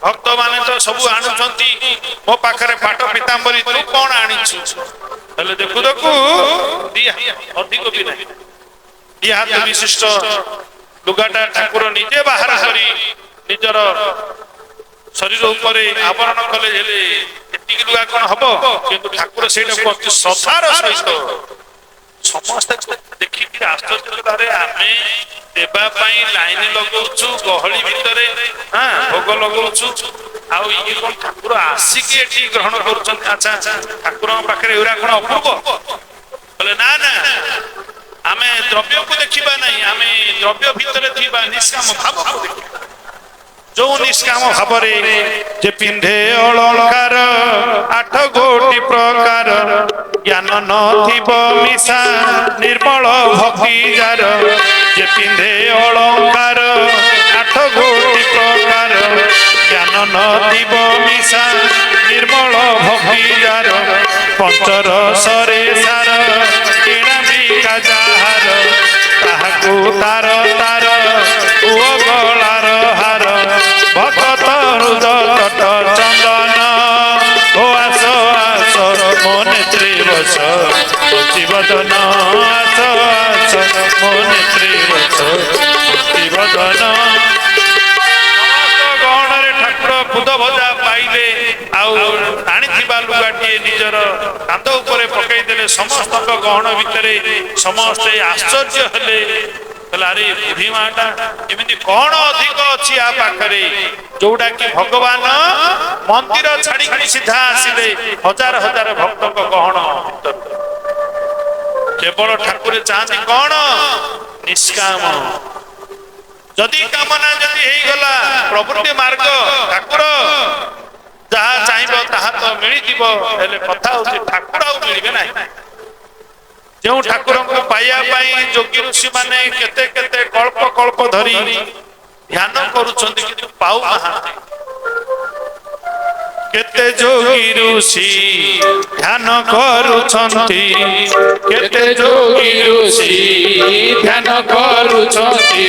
ଭକ୍ତ ମାନେ ତ ସବୁ ଆଣୁଛନ୍ତି, ମୋ ପାଖରେ ପାଟ ପିତାମ୍ବରୀ, ତୁ କଣ ଆଣିଛୁ? ହେଲେ ଦେଖୁ ଦେଖୁ ଅଧିକ ବି ନାହିଁ, ଦି ହାତ ବିଶିଷ୍ଟ ଲୁଗାଟା ଠାକୁର ନିଜେ ବାହାର କରି ନିଜର ଶରୀର ଉପରେ ଆବରଣ କଲେ। ହେଲେ ଏତିକି ଲୁଗା କଣ ହବ, କିନ୍ତୁ ଠାକୁର ସେଇଟାକୁ ଅତି ଶ୍ରଦ୍ଧାର ସହିତ ସମସ୍ତେ ଦେଖିକି ଆଶ୍ଚର୍ଯ୍ୟ, ଆମେ ଦେବା ପାଇଁ ଲାଇନ ଲଗଉଛୁ ଗହଳି ଭିତରେ, ଭୋଗ ଲଗଉଛୁ, ଆଉ ଇଏ କଣ ଠାକୁର ଆସିକି ଏଠି ଗ୍ରହଣ କରୁଛନ୍ତି? ଆଚ୍ଛା ଠାକୁରଙ୍କ ପାଖରେ ଏଗୁରା କଣ ଅପୂର୍ବ? କହିଲେ ନା ନା, ଆମେ ଦ୍ରବ୍ୟକୁ ଦେଖିବା ନାହିଁ, ଆମେ ଦ୍ରବ୍ୟ ଭିତରେ ଥିବା ନିଷ୍କାମ ଭାବକୁ ଦେଖିବା। ଯୋଉ ନିଷ୍କାମ ଭାବରେ ଯେ ପିନ୍ଧେ ଅଳଙ୍କାର 8 କୋଟି ପ୍ରକାର ଜ୍ଞାନ ନଥିବ ମିଶା ନିର୍ମଳ ଭକ୍ତି ଯାର ଯେ ପିନ୍ଧେ ଅଳଙ୍କାର 8 କୋଟି ପ୍ରକାର ଜ୍ଞାନ ନଥିବ ମିଶା ନିର୍ମଳ ଭକ୍ତି ଯାର ପଞ୍ଚରସରେ ସାର କିଣା ବିକା ଯାହାର ତାହାକୁ ତାର ତାର ପୁଅ ଗଳାର ହାର ଭଗତ ହୃଦ ତଟ ଚନ୍ଦନ ଓ ଆସ ଆସ ମୋ ନେତ୍ରୀ ବସ ବଦନ ଆସ ଆସ ମୋ ନେତ୍ରୀ ବସ ବଦନ ଗହଣରେ ଠାକୁର ଖୁଦ ଭଜା ପାଇଲେ ଆଉ ଆଣିଥିବା ଲୁଗାଟିଏ ନିଜର କାନ୍ଧ ଉପରେ ପକେଇଦେଲେ ସମସ୍ତଙ୍କ ଗହଣ ଭିତରେ ସମସ୍ତେ ଆଶ୍ଚର୍ଯ୍ୟ ହେଲେ ଆରେ ବୁଢୀ ମାଟା ଏମିତି କଣ ଅଧିକ ଅଛି ଆ ପାଖରେ ଯୋଉଟା କି ଭଗବାନ ମନ୍ଦିର ଛାଡିକି ସିଧା ଆସିଲେ ହଜାର ହଜାର ଭକ୍ତଙ୍କ ଗହଣ ଭିତରୁ କେବଳ ଠାକୁରେ ଚାହାନ୍ତି କଣ ନିଷ୍କାମ ଯଦି କାମନା ଯଦି ହେଇଗଲା ପ୍ରବୃତ୍ତି ମାର୍ଗ ଠାକୁର ଯାହା ଚାହିଁବ ତାହା ତ ମିଳିଯିବ ହେଲେ କଥା ହଉଛି ଠାକୁର ଆଉ ମିଳିବେ ନାହିଁ ଯେଉଁ ଠାକୁରଙ୍କୁ ପାଇବା ପାଇଁ ଯୋଗୀ ଋଷି ମାନେ କେତେ କେତେ କଳ୍ପ କଳ୍ପ ଧରି ଧ୍ୟାନ କରୁଛନ୍ତି କିନ୍ତୁ ପାଉନାହାନ୍ତି କେତେ ଯୋଗୀ ଋଷି ଧ୍ୟାନ କରୁଛନ୍ତି
କେତେ ଯୋଗୀ ଋଷି ଧ୍ୟାନ କରୁଛନ୍ତି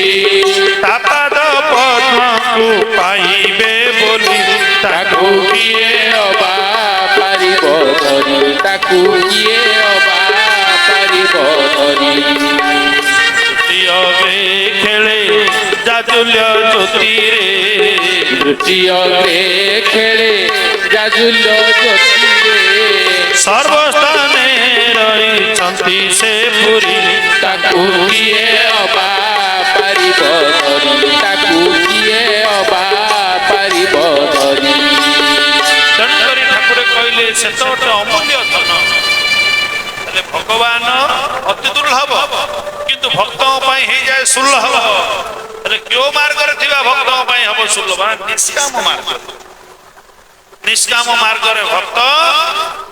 ତା ପାଦ ପଦ୍ମକୁ ପାଇବେ ବୋଲି
ତାକୁ କିଏ ଅବା ପାରିବ ଧରି ତାକୁ କିଏ ଅବା ପାରିବ ଧରି
ପ୍ରିୟବେ ଖେଳେ ଜାଜୁଲ୍ୟ ଜ୍ୟୋତିରେ
ତୃତୀୟରେ ଖେଳେ ଜାଜୁଲ୍ୟ ଜ୍ୟୋତିରେ
ସର୍ବସ୍ଥାନେ ରହିଛନ୍ତି ସେ ପୁରୀ
ତାକୁ କିଏ ଅବା ପାରିବ ଧରି ତାକୁ କିଏ ଅବା ପାରିବ ଧରି
ତେଣୁକରି ଠାକୁର କହିଲେ ସେ ତ ଗୋଟେ ଅମୂଲ୍ୟ ଧନ ହେଲେ ଭଗବାନ ଅତି ଦୁର୍ଲଭ କିନ୍ତୁ ଭକ୍ତଙ୍କ ପାଇଁ ହେଇଯାଏ ସୁଲଭ ହେଲେ କେଉଁ ମାର୍ଗରେ ଥିବା ଭକ୍ତଙ୍କ ପାଇଁ ହବ ସୁଲଭ ନିଷ୍କାମ ମାର୍ଗ ନିଷ୍କାମ ମାର୍ଗରେ ଭକ୍ତ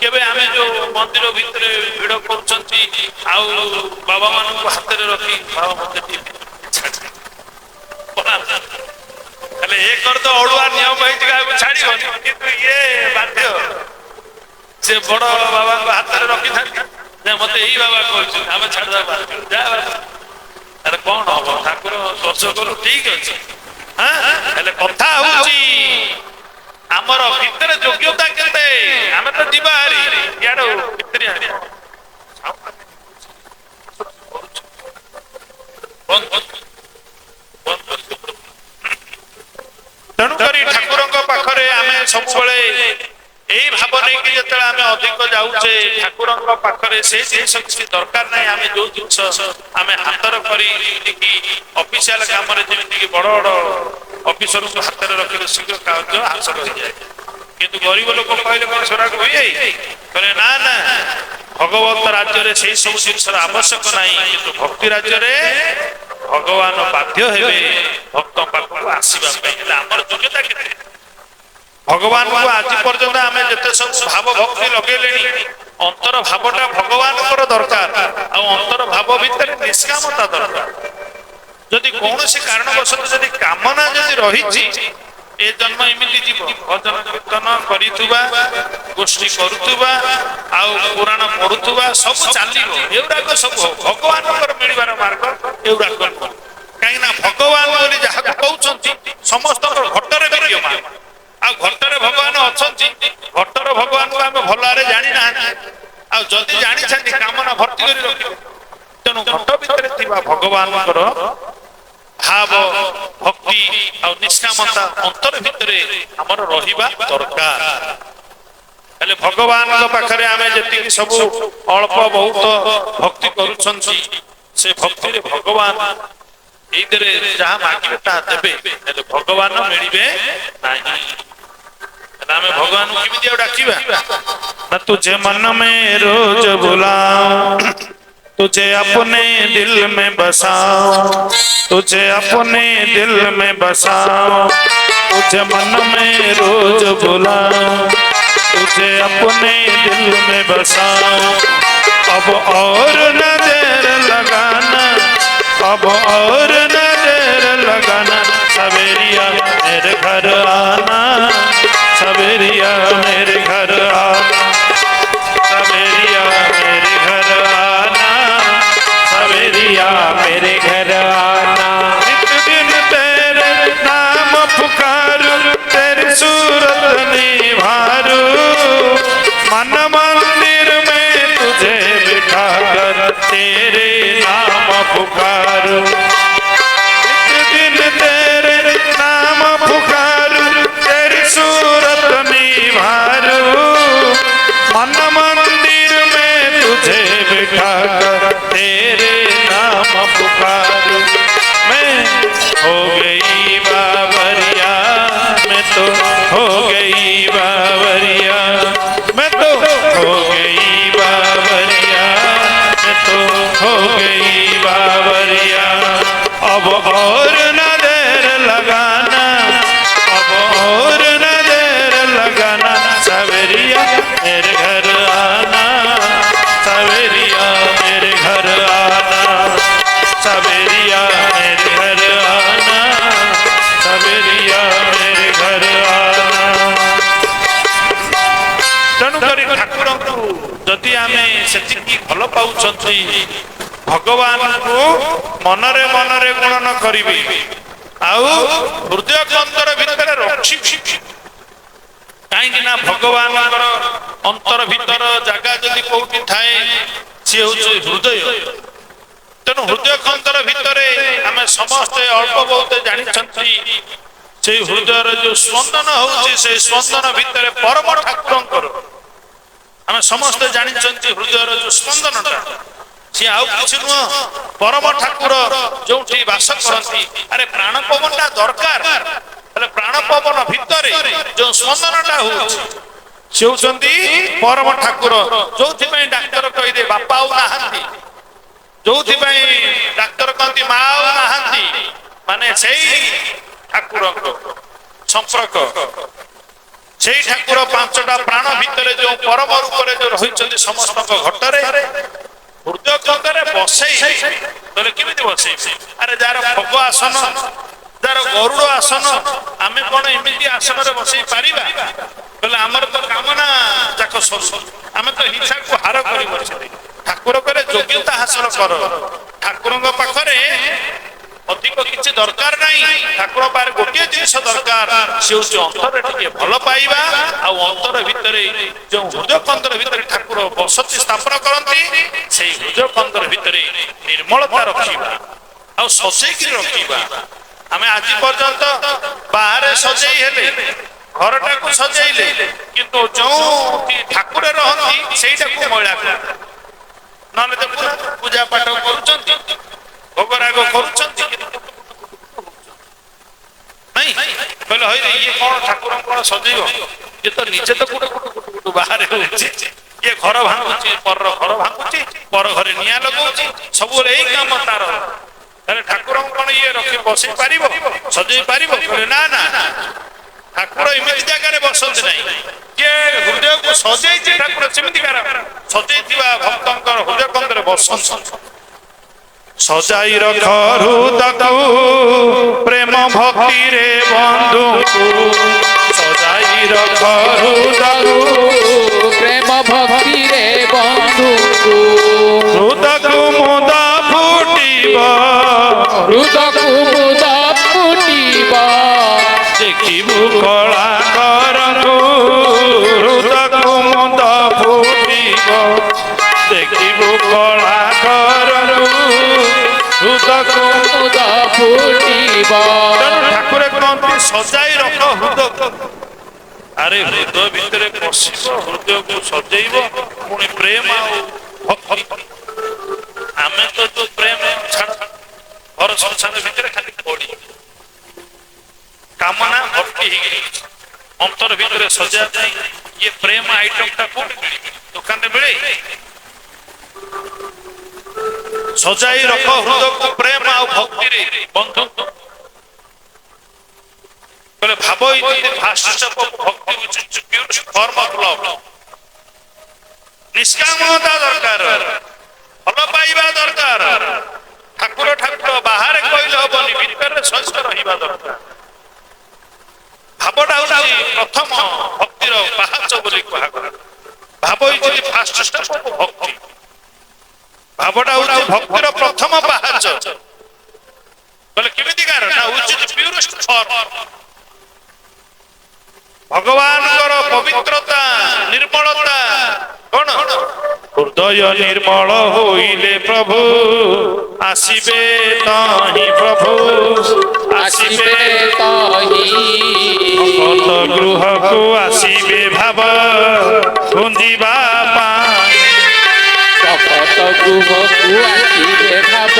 କେବେ ଆମେ ଯୋଉ ମନ୍ଦିର ଭିତରେ ଭିଡ କରୁଛନ୍ତି ଆଉ ବାବା ମାନଙ୍କୁ ହାତରେ ରଖି ବାବା ମତେ ହେଲେ ଏ କରି ତ ଅଡୁଆ ନିୟମ ହେଇଛି କାହାକୁ ଛାଡିବନି କିନ୍ତୁ ଇଏ ବାଧ୍ୟ ସେ ବଡ ବାବାଙ୍କ ହାତରେ ରଖିଥାନ୍ତି ଯେ ମତେ ଏଇ ବାବା କହିଛନ୍ତି ଆମେ ଛାଡିଦବା ଯାହା ଆରେ କଣ ହବ ଠାକୁର ଦର୍ଶକରୁ ଠିକ ଅଛି ହେଲେ କଥା ହଉଛି ଆମର ଭିତରେ ଯୋଗ୍ୟତା କେତେ ଆମେ ତ ଯିବା ହାରି ଇଆଡୁ ଭିତରେ ତେଣୁକରି ଠାକୁରଙ୍କ ପାଖରେ ଆମେ ସବୁବେଳେ ଏଇ ଭାବ ନେଇକି ଯେତେବେଳେ ଆମେ ଅଧିକ ଯାଉଛେ ଠାକୁରଙ୍କ ପାଖରେ ସେ ଜିନିଷ କିଛି ଦରକାର ନାହିଁ ଆମେ ଯୋଉ ଜିନିଷ ଆମେ ହାତର କରି ଯେମିତିକି ଅଫିସିଆଲ କାମରେ ଯେମିତିକି ବଡ ବଡ ଅଫିସରଙ୍କୁ ହାତରେ ରଖିଲେ ଶୀଘ୍ର କାର୍ଯ୍ୟ ହାସଲ ହେଇଯାଏ କିନ୍ତୁ ଗରିବ ଲୋକ କହିଲେ କଣ ସେଗୁଡାକ ହୁଏ କହିଲେ ନା ନା ଭଗବତ ରାଜ୍ୟରେ ସେଇ ସବୁ ଜିନିଷର ଆବଶ୍ୟକ ନାହିଁ କିନ୍ତୁ ଭକ୍ତି ରାଜ୍ୟରେ ଭଗବାନ ବାଧ୍ୟ ହେବେ ଭକ୍ତ ପାଖକୁ ଆସିବା ପାଇଁ ହେଲେ ଆମର ଯୋଗ୍ୟତା କେତେ ଭଗବାନଙ୍କୁ ଆଜି ପର୍ଯ୍ୟନ୍ତ ଆମେ ଯେତେ ସବୁ ଭାବ ଭକ୍ତି ଲଗେଇଲେଣି ଅନ୍ତର ଭାବଟା ଭଗବାନଙ୍କର ଦରକାର ଆଉ ଅନ୍ତର ଭାବ ଭିତରେ ନିଷ୍କାମତା ଦରକାର ଯଦି କୌଣସି କାରଣବଶତଃ ଯଦି କାମନା ଯଦି ରହିଛି ଏ ଜନ୍ମ ଏମିତି ଯିବ ଭଜନ କୀର୍ତ୍ତନ କରିଥିବା ଗୋଷ୍ଠୀ କରୁଥିବା ଆଉ ପୁରାଣ ପଢୁଥିବା ସବୁ ଚାଲିବ ଏଗୁଡାକ ସବୁ ଭଗବାନଙ୍କର ମିଳିବାର ମାର୍ଗ ଏଗୁଡାକ କାହିଁକି ନା ଭଗବାନ ବୋଲି ଯାହାକୁ କହୁଛନ୍ତି ସମସ୍ତଙ୍କର ଘଟରେ ବିଦ୍ୟମାନ ଆଉ ଘଟରେ ଭଗବାନ ଅଛନ୍ତି ଘଟର ଭଗବାନଙ୍କୁ ଆମେ ଭଲ ଭାବରେ ଜାଣିନାହାନ୍ତି ଆଉ ଯଦି ଜାଣିଛନ୍ତି କାମନା ଭର୍ତ୍ତି କରି ରଖିବେ ତେଣୁ ଘଟ ଭିତରେ ଥିବା ଭଗବାନଙ୍କର ଭାବ ଭକ୍ତି ଆଉ ନିଷ୍କାମତା ଅନ୍ତର ଭିତରେ ଆମର ରହିବା ଦରକାର ହେଲେ ଭଗବାନଙ୍କ ପାଖରେ ଆମେ ଯେତିକି ସବୁ ଅଳ୍ପ ବହୁତ ଭକ୍ତି କରୁଛନ୍ତି ସେ ଭକ୍ତିରେ ଭଗବାନ ଏଇଥିରେ ଯାହା ମାଗିବେ ତାହା ଦେବେ ହେଲେ ଭଗବାନ ମିଳିବେ ନାହିଁ ଆମେ ଭଗବାନଙ୍କୁ କେମିତି ଆଉ ଡାକିବା ନା ତୁଝେ ମନ ମେ ରୋଜ ବୁଲାଉଁ तुझे अपने दिल में बसाओ, तुझे अपने दिल में बसाओ, तुझे मन में रोज बुलाओ, तुझे अपने दिल में बसाओ। अब और न देर लगाना, अब और न देर लगाना, सवेरिया मेरे घर आना, सवेरिया मेरे घर आना, सवेरिया मेरे घर आना, सवेरिया मेरे घर आना। नित दिन तेरे नाम पुकारू, तेरी सूरत निभारू, मन मंदिर में तुझे बिठा कर तेरे नाम पुकारू। नित दिन तेरे नाम पुकारू, तेरी सूरत निभारू, मन मंदिर में तुझे बिठा कर तेरे नाम पुकारू। मैं हो गई बावरिया, मैं तो हो गई बावरिया, मैं तो हो गई बावरिया, मैं तो हो गई बावरिया। अब और न देर लगाना, अब और न देर लगाना, सवेरिया मेरे घर आना, सवेरिया मेरे घर आना, सवेरिया मेरे घर आना, सवेरिया मेरे घर आना। तेणुकरी ठाकुर जदि आमे सेतिकी भल पाउछंती, भगवान को मनरे मनरे गुणन करिबे, आउ हृदय कंदर भितर रखिबे। कहीं ना भगवान अंतर भीतर जगह जदि कोठी थाए सी हूँ हृदय। तेणु हृदय खंतर भितर आम समस्ते अल्प बहुत जानी से हृदय जो स्पंदन हो स्पंदन भितर परम ठाकुर आम समस्ते जानी हृदय जो स्पंदन सी आउ कि नुह परम ठाकुर जो बास करती। अरे प्राण पवन दरकार, प्राण पवन भितर जो स्पंदनटा हो परम ठाकुर, जो डाक्तर कहीदे बापा आउ नाहांती, जो डाक्तर कहती माँ आउ नाहांती, माने से ठाकुर संपर्क से ठाकुर पांचटा प्राण भितर जो परम रूप जो रही समस्त घटरे हृदय कंदरे बसई केमी बसई। अरे जार भोग आसन, जार गरुड़ आसन, आमे कौन एमती आसन रे बसई पारिबा? बोले आमर तो कामना जाक सर, आमे तो हिंसा को हार करी बसई। ठाकुर करे योग्यता हासिल कर, ठाकुर पाखरे अधिक किसी दरकार नहीं। ठाकुर पार गोटे जिनिस दरकार, से अंतर टे भल पाइबा, अंतर भितर जो हृदय कंदर भितर ठाकुर बसती स्थापन करती, से हृदय कंदर भितर निर्मलता रखा आ सजैक रखा। आम आज पर्यंत बाहर सजई हेले घरटा को सजैले, किंतु जो ठाकुर रहती से मैला कर ना देखुना पूजा पाठ कर भोगराग कर बोले हई ये कौन ठाकुर कौन सजैब, ये तो निजे तो गुट गुट गुट गुट बाहर ये घर भांगुची, पर घर भांगुची, पर घरे निया लगाउची, सब यही काम तार। ठाकुर कौन ये रखी बसई पार सजई पार? ना ना, ठाकुर एमती जगह बसती ना, ये हृदय को सजई ठाकुर सेमती सजई भक्त हृदय कंदर बसंत। सजाई रख हृदय प्रेम भक्ति रे बंधु को, सजाई रख हृदय
प्रेम भक्ति रे बंधु को,
हृदय को मुदा फुटिब,
हृदय को मुदा फुटिब,
देखिबु कला करनु, हृदय को मुदा फुटिब, देखिबु कला करनु, हृदय को
मुदा फुटिब।
ठाकुर कहते सजाई रख हृदय। अरे हृदय भितर पशिब, हृदय को सजैब, पुणी प्रेम आम तो जो प्रेम घर संसार भितर खाली पड़ी कामना भक्ति अंतर भितर सजा ये प्रेम आइटम टा कौन दुकान में मिले? ସଜାଇ ରଖ ହୃଦକୁ ପ୍ରେମ ଆଉ ଭକ୍ତିରେ ବନ୍ଧୁ କହିଲେ ଭାବ ଫାଷ୍ଟ ଷ୍ଟେପ ଭକ୍ତି ହଉଛି ପ୍ୟୁର ଫର୍ମ ଅଫ ଲଭ ନିଷ୍କାମତା ଦରକାର ଭଲ ପାଇବା ଦରକାର ଠାକୁର ଠାକୁର ବାହାରେ କହିଲେ ହବନି ଭିତରେ ସହିତ ରହିବା ଦରକାର ଭାବଟା ହଉଛି ପ୍ରଥମ ଭକ୍ତିର ପାହାଚ ବୋଲି କୁହାଗଲା ଭାବ ହଉଛି ଫାଷ୍ଟ ଷ୍ଟେପ ଭକ୍ତି ଭାବଟା ହଉଛି ଭକ୍ତିର ପ୍ରଥମ ପାହାଚ ବୋଲେ କେମିତିକାର ନା ଉଚିତ ପ୍ୟୁରେଷ୍ଟ ଫର୍ମ ଭଗବାନଙ୍କର ପବିତ୍ରତା ନିର୍ମଳତା କଣ ହୃଦୟ ନିର୍ମଳ ହୋଇଲେ ପ୍ରଭୁ ଆସିବେ ତହିଁ ପ୍ରଭୁ
ଆସିବେ ତହିଁ
ଭଗତ ଗୃହକୁ ଆସିବେ ଭାବ ଗୁଞ୍ଜିବା ପାଇଁ
ଶପଥ ଗୃହକୁ ଆସିବେ ଭାବ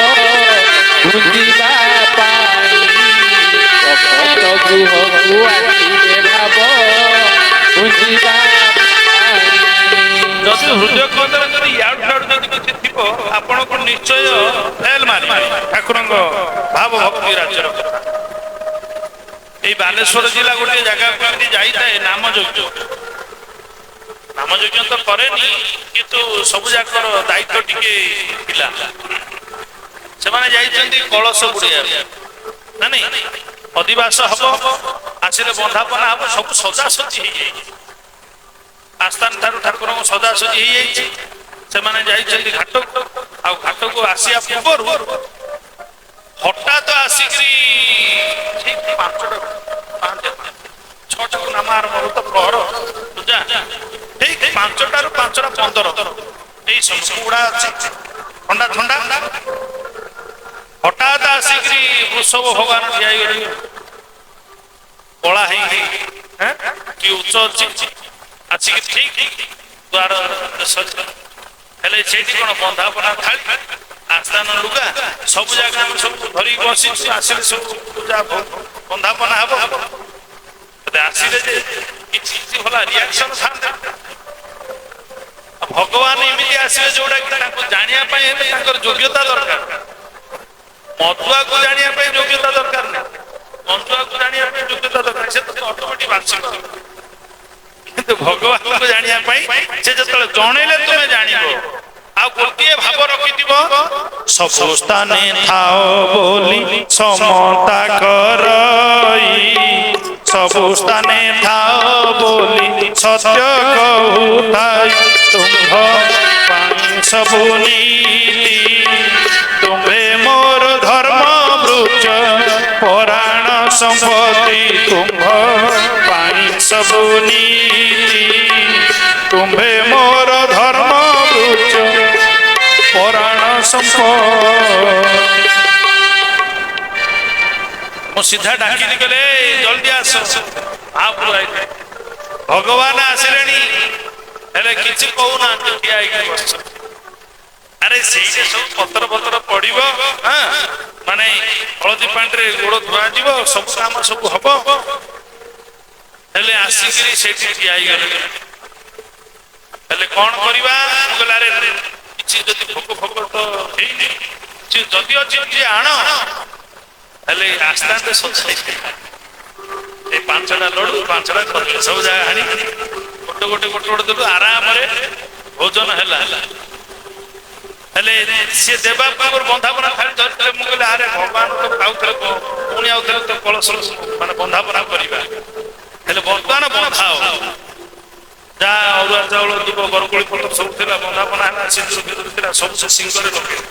ବୁଝିବା ପାଇଁ ଶପଥ ଗୃହକୁ ଆସିବେ ଭାବ ବୁଝିବା ପାଇଁ
ଯଦି ହୃଦୟ କନ୍ଦରେ ଯଦି ଇଆଡୁ ସିଆଡୁ ଯଦି କିଛି ଥିବ ଆପଣଙ୍କୁ ନିଶ୍ଚୟ ଫେଲ ମାରିବ ଠାକୁରଙ୍କ ଭାବ ଭକ୍ତି ରାଜ୍ୟର ଏଇ ବାଲେଶ୍ୱର ଜିଲ୍ଲା ଗୋଟିଏ ଜାଗାକୁ ଏମିତି ଯାଇଥାଏ ନାମ ଯଜ୍ଞ ତ କରେନି କିନ୍ତୁ ସବୁ ଯାକର ଦାୟିତ୍ୱ ଟିକେ ଥିଲା ସେମାନେ ଯାଇଛନ୍ତି କଳସ ବୁଡେଇବା ନା ନାଇଁ ଅଧିବାସ ହବ ଆସିଲେ ବନ୍ଧାପନା ହବ ସବୁ ସଜାସଜି ହେଇଯାଇଛି ଆସ୍ଥାନ ଠାରୁ ଠାକୁରଙ୍କୁ ସଜାସଜି ହେଇଯାଇଛି ସେମାନେ ଯାଇଛନ୍ତି ଘାଟକୁ ଆଉ ଘାଟକୁ ଆସିବା ପୂର୍ବରୁ ହଠାତ୍ ଆସିକିରି ଠିକ 5ଟାକୁ ନାମ ଆରମ୍ଭ ତ ପ୍ରହର ପୂଜା ଠିକ 5ଟାରୁ 5:15 ଏଇ ସବୁ ଗୁଡା ଅଛି ଥଣ୍ଡା ଥଣ୍ଡା ହଠାତ୍ ଆସିକିରି ବୃଷଭ ଭଗବାନ ଠିଆ ହେଇଗଲେ କଳା ହେଇକି କି ଉଚ୍ଚ ଅଛି ଆସିକି ଠିକ ଦ୍ୱାର ହେଲେ ସେଇଠି କଣ ବନ୍ଧାପନା ଥାଳି ଆସ୍ଥାନ ଲୁଗା ସବୁ ଜାଗା ଆମେ ସବୁ ଧରିକି ବସିଛୁ ଆସିଲେ ସବୁ ପୂଜା ବନ୍ଧାପନା ହବ ଆସିଲେ ଯେ କିଛି ଭଲ ରିଆକ୍ସନ ଥାନ୍ତା ଭଗବାନ ଏମିତି ଆସିବେ ଯୋଉଟା କି ତାଙ୍କୁ ଜାଣିବା ପାଇଁ ହେଲେ ତାଙ୍କର ଯୋଗ୍ୟତା ଦରକାର ମଧୁଆକୁ ଜାଣିବା ପାଇଁ ଯୋଗ୍ୟତା ଦରକାର ନାହିଁ ମଧୁଆକୁ ଜାଣିବା ପାଇଁ ଯୋଗ୍ୟତା ଦରକାର ସେ ତ ଅଟୋମେଟିକ ବାସିବ କିନ୍ତୁ ଭଗବାନଙ୍କୁ ଜାଣିବା ପାଇଁ ସେ ଯେତେବେଳେ ଜଣେଇଲେ ତୁମେ ଜାଣିବ ଆଉ ଗୋଟିଏ ଭାବ ରଖିଥିବ ସବୁ ସ୍ଥାନେ ଥାଅ ବୋଲି ସମତା କରଇ ସବୁ ସ୍ଥାନେ ଥାଅ ବୋଲି ସତ୍ୟ କହୁଥାଇ ତୁମ୍ଭ ପାଇଁ ସବୁ ନୀତି ତୁମ୍ଭେ ମୋର ଧର୍ମ ବୃକ୍ଷ ପରାଣ ସମ୍ପତ୍ତି ତୁମ୍ଭ ପାଇଁ ସବୁ ନୀତି ତୁମ୍ଭେ ମୋର ଧର୍ମ ବୃକ୍ଷ ପରାଣ ସମ୍ପତ୍ତି ମୁଁ ସିଧା ଡାକିଲି ଗଲେ ଜଲ୍ଦି ଆସ ଭଗବାନ ଆସିଲେଣି ହେଲେ କିଛି କହୁନାହାନ୍ତି ଠିଆ ହେଇକି ବସିଛନ୍ତି ଆରେ ସେଇଠି ସବୁ ପତ୍ର ପଡିବ ମାନେ ହଳଦୀ ପାଣିରେ ଗୋଡ ଧୁଆଯିବ ସବୁ କାମ ସବୁ ହବ ହେଲେ ଆସିକିରି ସେଇଠି ଠିଆ ହେଇଗଲେ ହେଲେ କଣ କରିବା ମୁଁ କହିଲି ଆରେ କିଛି ଯଦି ଭୋଗ ତ ହେଇନି ଯଦି ଅଛି ଯିଏ ଆଣ ହେଲେ ଆସ୍ତେ ଆସ୍ତେ এই 5টা লড়ু 5টা কদଳୀ ସବୁ ଜାଗା ଆଣି ଗୋଟେ ଦେଲୁ ଆରାମରେ ଭୋଜନ ହେଲା ହେଲେ ସିଏ ଦେବା ପୂର୍ବରୁ ବନ୍ଧାପନା ଖାଲି ଧରିଥିଲେ ମୁଁ କହିଲି ଆରେ ଭଗବାନ ତ ଖାଉଥିଲେ ପୁଣି ଆଉଥିଲେ ତ କଳସ ମାନେ ବନ୍ଧାପନା କରିବା ହେଲେ ବର୍ତ୍ତମାନ ବନ୍ଧାଅ ଯାହା ଅରୁଆ ଚାଉଳ ଦୁବ ବରକୋଳି ପତ୍ର ସବୁ ଥିଲା ବନ୍ଧାପନା ହେଲା ସିନ୍ଦୁର ଫିନ୍ଦୁର ଥିଲା ସବୁ ସେ ସିଂହରେ ଲଗେଇ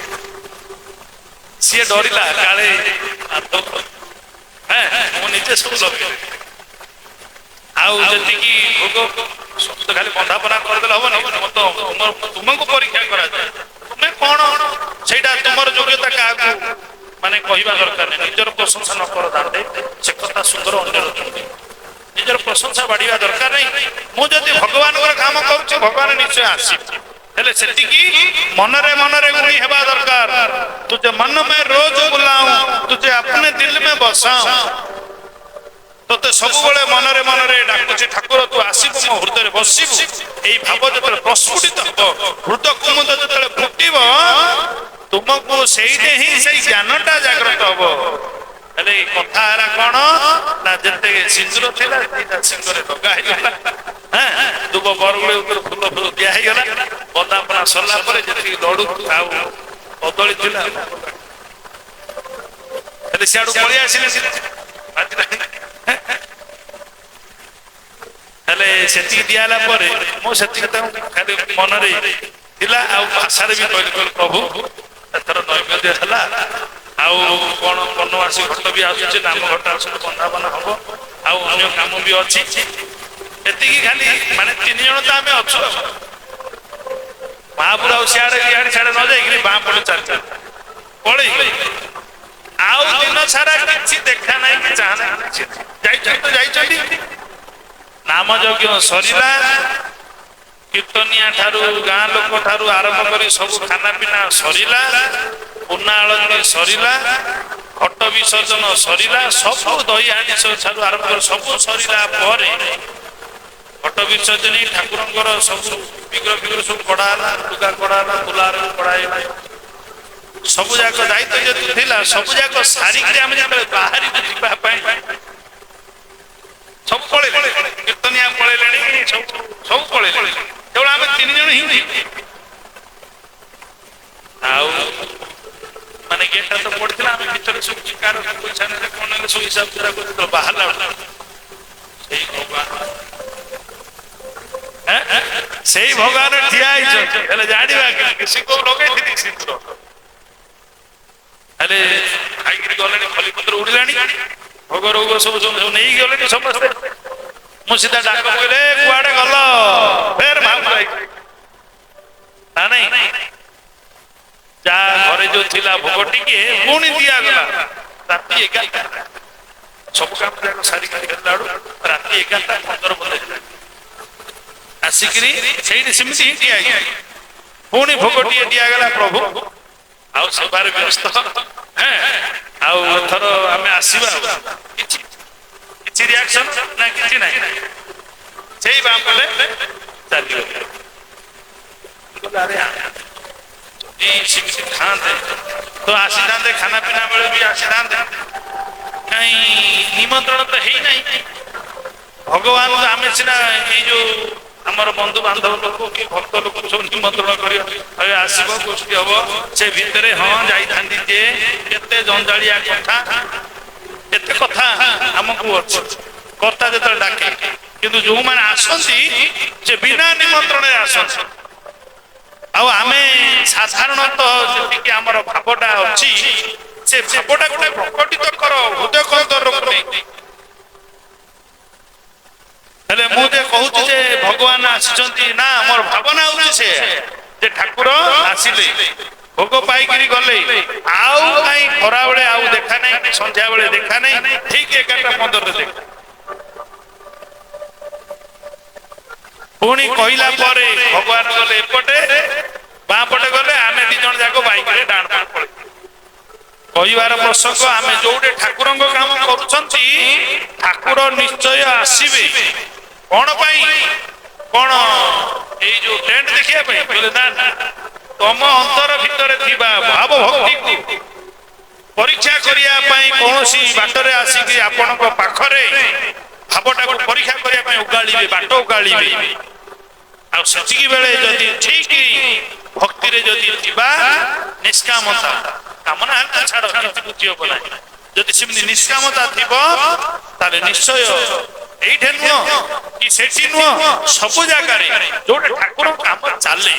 ସିଏ ଡରିଲା କାଳେ ମୁଁ ନିଜେ ସବୁ ଲଗେଇ ଆଉ ଯେତିକି ଭୋଗ ଖାଲି ବନ୍ଧାପନା କରିଦେଲେ ହବନି ତୁମକୁ ପରୀକ୍ଷା କରାଯାଏ ତୁମେ କଣ ସେଇଟା ତୁମର ଯୋଗ୍ୟତା କାହାକୁ ମାନେ କହିବା ଦରକାର ନାହିଁ ନିଜର ପ୍ରଶଂସା ନ କର ଦାଣ୍ଡେ ସେ କଥା ସୁନ୍ଦର ଅନ୍ୟର ନିଜର ପ୍ରଶଂସା ବାଢିବା ଦରକାର ନାହିଁ ମୁଁ ଯଦି ଭଗବାନଙ୍କର କାମ କରୁଛି ଭଗବାନ ନିଶ୍ଚୟ ଆସିବେ ହେଲେ ସେତିକି ମନରେ ଗୁଣି ହେବା ଦରକାର ତୁझे मन में रोज बुलाऊं तुझे अपने दिल में बसाऊं ତତେ ସବୁବେଳେ ମନରେ ଡାକୁଛି ଠାକୁର ତୁ ଆସିବୁ ମୋ ହୃଦୟରେ ବସିବୁ ଏଇ ଭାବ ଯେତେବେଳେ ପ୍ରସ୍ଫୁଟିତ ହବ ହୃଦ କୁମୁଦ ଯେତେବେଳେ ଫୁଟିବ ତୁମକୁ ସେଇଠି ହିଁ ସେଇ ଜ୍ଞାନଟା ଜାଗ୍ରତ ହବ। ହେଲେ ଏଇ କଥା ହେଲା କଣ ନା ଯେତେ ସିନ୍ଦୁର ଥିଲା ଦିଟା ସିଙ୍ଗରେ ଲଗା ହେଇଗଲା, ଦୁବ ବରଗୁଳି ଉପରେ ଫୁଲ ଫୁଲ ଦିଆ ହେଇଗଲା, ବନ୍ଦାପନା ସରିଲା ପରେ ଯେତିକି ଲଡୁ ଆଉ କଦଳୀ ଥିଲା ହେଲେ ସିଆଡୁ ପଳେଇ ଆସିଲେ ହେଲେ ସେତିକି ଦିଆ ହେଲା ପରେ ମୁଁ ସେତିକି ତାଙ୍କୁ ଖାଲି ମନରେ ଥିଲା ଆଉ ଭାଷାରେ ବି କହିଲି ପ୍ରଭୁ ଏଥର ନୈବେଦ୍ୟ ହେଲା ଆଉ କଣ ବନବାସୀ ଘଟ ବି ଆସୁଛି, ନାମ ଘଟ ଆସୁଛି, ବନ୍ଦାପନା ହବ ଆଉ ଅନ୍ୟ କାମ ବି ଅଛି, ଏତିକି ଖାଲି ମାନେ 3 ଜଣ ତ ଆମେ ଅଛୁ। ମହାପୁର ଆଉ ସିଆଡେ ଇଆଡେ ସିଆଡେ ନ ଯାଇକିରି ବାଁ ପଟେ ଚାଲି ପଳେଇ ଆଉ ଦିନ ସାରା କିଛି ଦେଖା ନାହିଁ କି ଚାହା ନାହିଁ, ଯାଇଛନ୍ତି ତ ଯାଇଛନ୍ତି। ନାମ ଯଜ୍ଞ ସରିଲା, କୀର୍ତ୍ତନିଆ ଠାରୁ ଗାଁ ଲୋକ ଠାରୁ ଆରମ୍ଭ କରି ସବୁ ଖାନା ପିନା ସରିଲା, ପୂର୍ଣ୍ଣା ଆଳତି ସରିଲା, ଘଟ ବିସର୍ଜନ ସରିଲା, ସବୁ ଦହି ଆମିଷ ଠାରୁ ଆରମ୍ଭ କରି ସବୁ ସରିଲା ପରେ ଘଟ ବିସର୍ଜନ ଠାକୁରଙ୍କର ସବୁ ବିଗ୍ରହ ଫିଗ୍ରହ ସବୁ କଢା ହେଲା, ଲୁଗା କଢା ହେଲା, ତୁଲାର କଢା ହେଲା, ସବୁ ଯାକ ଦାୟିତ୍ୱ ଯେହେତୁ ଥିଲା ସବୁ ଯାକ ସାରିକିରି ଆମେ ଯେତେବେଳେ ବାହାରିକୁ ଯିବା ପାଇଁ ସବୁ ପଳେଇଲେ, କୀର୍ତ୍ତନିଆ ପଳେଇଲେଣି, ସବୁ ପଳେଇଲେଣି, କେବଳ ଆମେ 3 ଜଣ ହିଁ ଯିବୁ। ଆଉ ମାନେ ଗେଟଟା ତ ପଡିଥିଲା, ଆମେ ଭିତରେ ସବୁ କାର ପଇସା ନେଲେ କଣ ନେଲେ ସବୁ ହିସାବ ସୁରା କରିଥିଲୁ, ବାହାରିଲା ସେଇ ଭଗବାନ ସେଇ ଭଗବାନ ଠିଆ ହେଇଛନ୍ତି। ହେଲେ ଜାଣିବା କେମିତି ସେ କୋଉ ଲଗେଇଥିଲି ସିନ୍ଦୁର, ହେଲେ ଖାଇକିରି ଗଲେଣି, ଖଲିପତ୍ର ଉଡ଼ିଲାଣି, ଭୋଗ ରୋଗ ସବୁ ନେଇକି ଗଲେଣି ସମସ୍ତେ। ମୁଁ ସିଧା ଡାକ କହିଲେ କୁଆଡେ ଗଲ, ଫେର ଭାବୁ ନା ନାଇଁ ଯାହା ଘରେ ଯୋଉ ଥିଲା ଭୋଗ ଟିକେ ପୁଣି ଦିଆଗଲା। ରାତି 11ଟା ସବୁ କାମ ଯାକ ସାରିକି ହେଲା ବେଳୁ ରାତି 11:15 ବୋଧେ ଆସିକିରି ସେଇଠି ସେମିତି ହିଁ ଠିଆ ହେଇଛି, ପୁଣି ଭୋଗ ଟିକେ ଦିଆଗଲା ପ୍ରଭୁ ଆଉ ସେବାରେ ବ୍ୟସ୍ତ। ଆଉ ଏଥର ଆମେ ଆସିବା, କିଛି ରିଆକ୍ସନ ନା କିଛି ନାହିଁ, ସେଇ ବାଁ ପଟେ ଚାଲିଗଲେ। ଯଦି ସେମିତି ଥାନ୍ତେ ତ ଆସିଥାନ୍ତେ, ଖାନା ପିନା ବେଳେ ବି ଆସିଥାନ୍ତେ, କାହିଁ ନିମନ୍ତ୍ରଣ ତ ହେଇନାହିଁ। ଭଗବାନ ଆମେ ସିନା ଏଇ ଯୋଉ ଆମର ବନ୍ଧୁ ବାନ୍ଧବ ଲୋକ କି ଭକ୍ତ ଲୋକ ସବୁ ନିମନ୍ତ୍ରଣ କରିବା ଆସିବ, ଗୋଷ୍ଠୀ ହବ, ସେ ଭିତରେ ହଁ ଯାଇଥାନ୍ତି ଯେ କେତେ ଜଞ୍ଜାଳିଆ କଥା, କେତେ କଥା ଆମକୁ ଅଛି କର୍ତ୍ତା ଯେତେବେଳେ ଡାକେ, କିନ୍ତୁ ଯୋଉମାନେ ଆସନ୍ତି ସେ ବିନା ନିମନ୍ତ୍ରଣରେ ଆସନ୍ତି। ଆଉ ଆମେ ସାଧାରଣତଃ ଯେତିକି ଆମର ଭାବଟା ଅଛି ସେ ଭାବଟା ଗୋଟେ ପ୍ରକଟିତ କର ହୃଦୟ କନ୍ତରକୁ ନେଇ। ହେଲେ ମୁଁ ଯେ କହୁଛି ଯେ ଭଗବାନ ଆସିଛନ୍ତି, ନା ମୋର ଭାବନା ହଉଛି ସେ ଯେ ଠାକୁର ଆସିଲେ, ଭୋଗ ପାଇକିରି ଗଲେ, ଆଉ କାହିଁ ଖରାବେଳେ ଆଉ ଦେଖା ନାହିଁ, ସନ୍ଧ୍ୟା ବେଳେ ଦେଖା ନାହିଁ, ଠିକ 11:15 ଦେଖା। ପୁଣି କହିଲା ପରେ ଭଗବାନ ଗଲେ ଏପଟେ, ବାଁ ପଟେ ଗଲେ, ଆମେ 2 ଜଣ ଯାକ ବାଇକରେ ଡାଣ ପଟେ ପଳେଇ। କହିବାର ପ୍ରସଙ୍ଗ ଆମେ ଯୋଉଠି ଠାକୁରଙ୍କ କାମ କରୁଛନ୍ତି ଠାକୁର ନିଶ୍ଚୟ ଆସିବେ। କଣ ପାଇଁ? କଣ ଏଇ ଯୋଉ ଟେଣ୍ଟ ଦେଖିବା ପାଇଁ? କହିଲେ ନା, ତମ ଅନ୍ତର ଭିତରେ ଥିବା ଭାବ ଭକ୍ତିକୁ ପରୀକ୍ଷା କରିବା ପାଇଁ କୌଣସି ବାଟରେ ଆସିକି ଆପଣଙ୍କ ପାଖରେ ଭାବଟାକୁ ପରୀକ୍ଷା କରିବା ପାଇଁ ଉଗାଳିବେ, ବାଟ ଉଗାଳିବେ। ଆଉ ସେତିକି ବେଳେ ଯଦି ଠିକ ଭକ୍ତିରେ ଯଦି ଥିବା ନିଷ୍କାମତା, କାମନା ହେଲେ ଛାଡ କିଛି ବୁଝି ହବ ନାହିଁ, ଯଦି ସେମିତି ନିଷ୍କାମତା ଥିବ ତାହେଲେ ନିଶ୍ଚୟ ଏଇଠି ନୁହଁ କି ସେଠି ନୁହଁ, ସବୁ ଜାଗାରେ ଯୋଉଟା ଠାକୁର କାମ ଚାଲେ।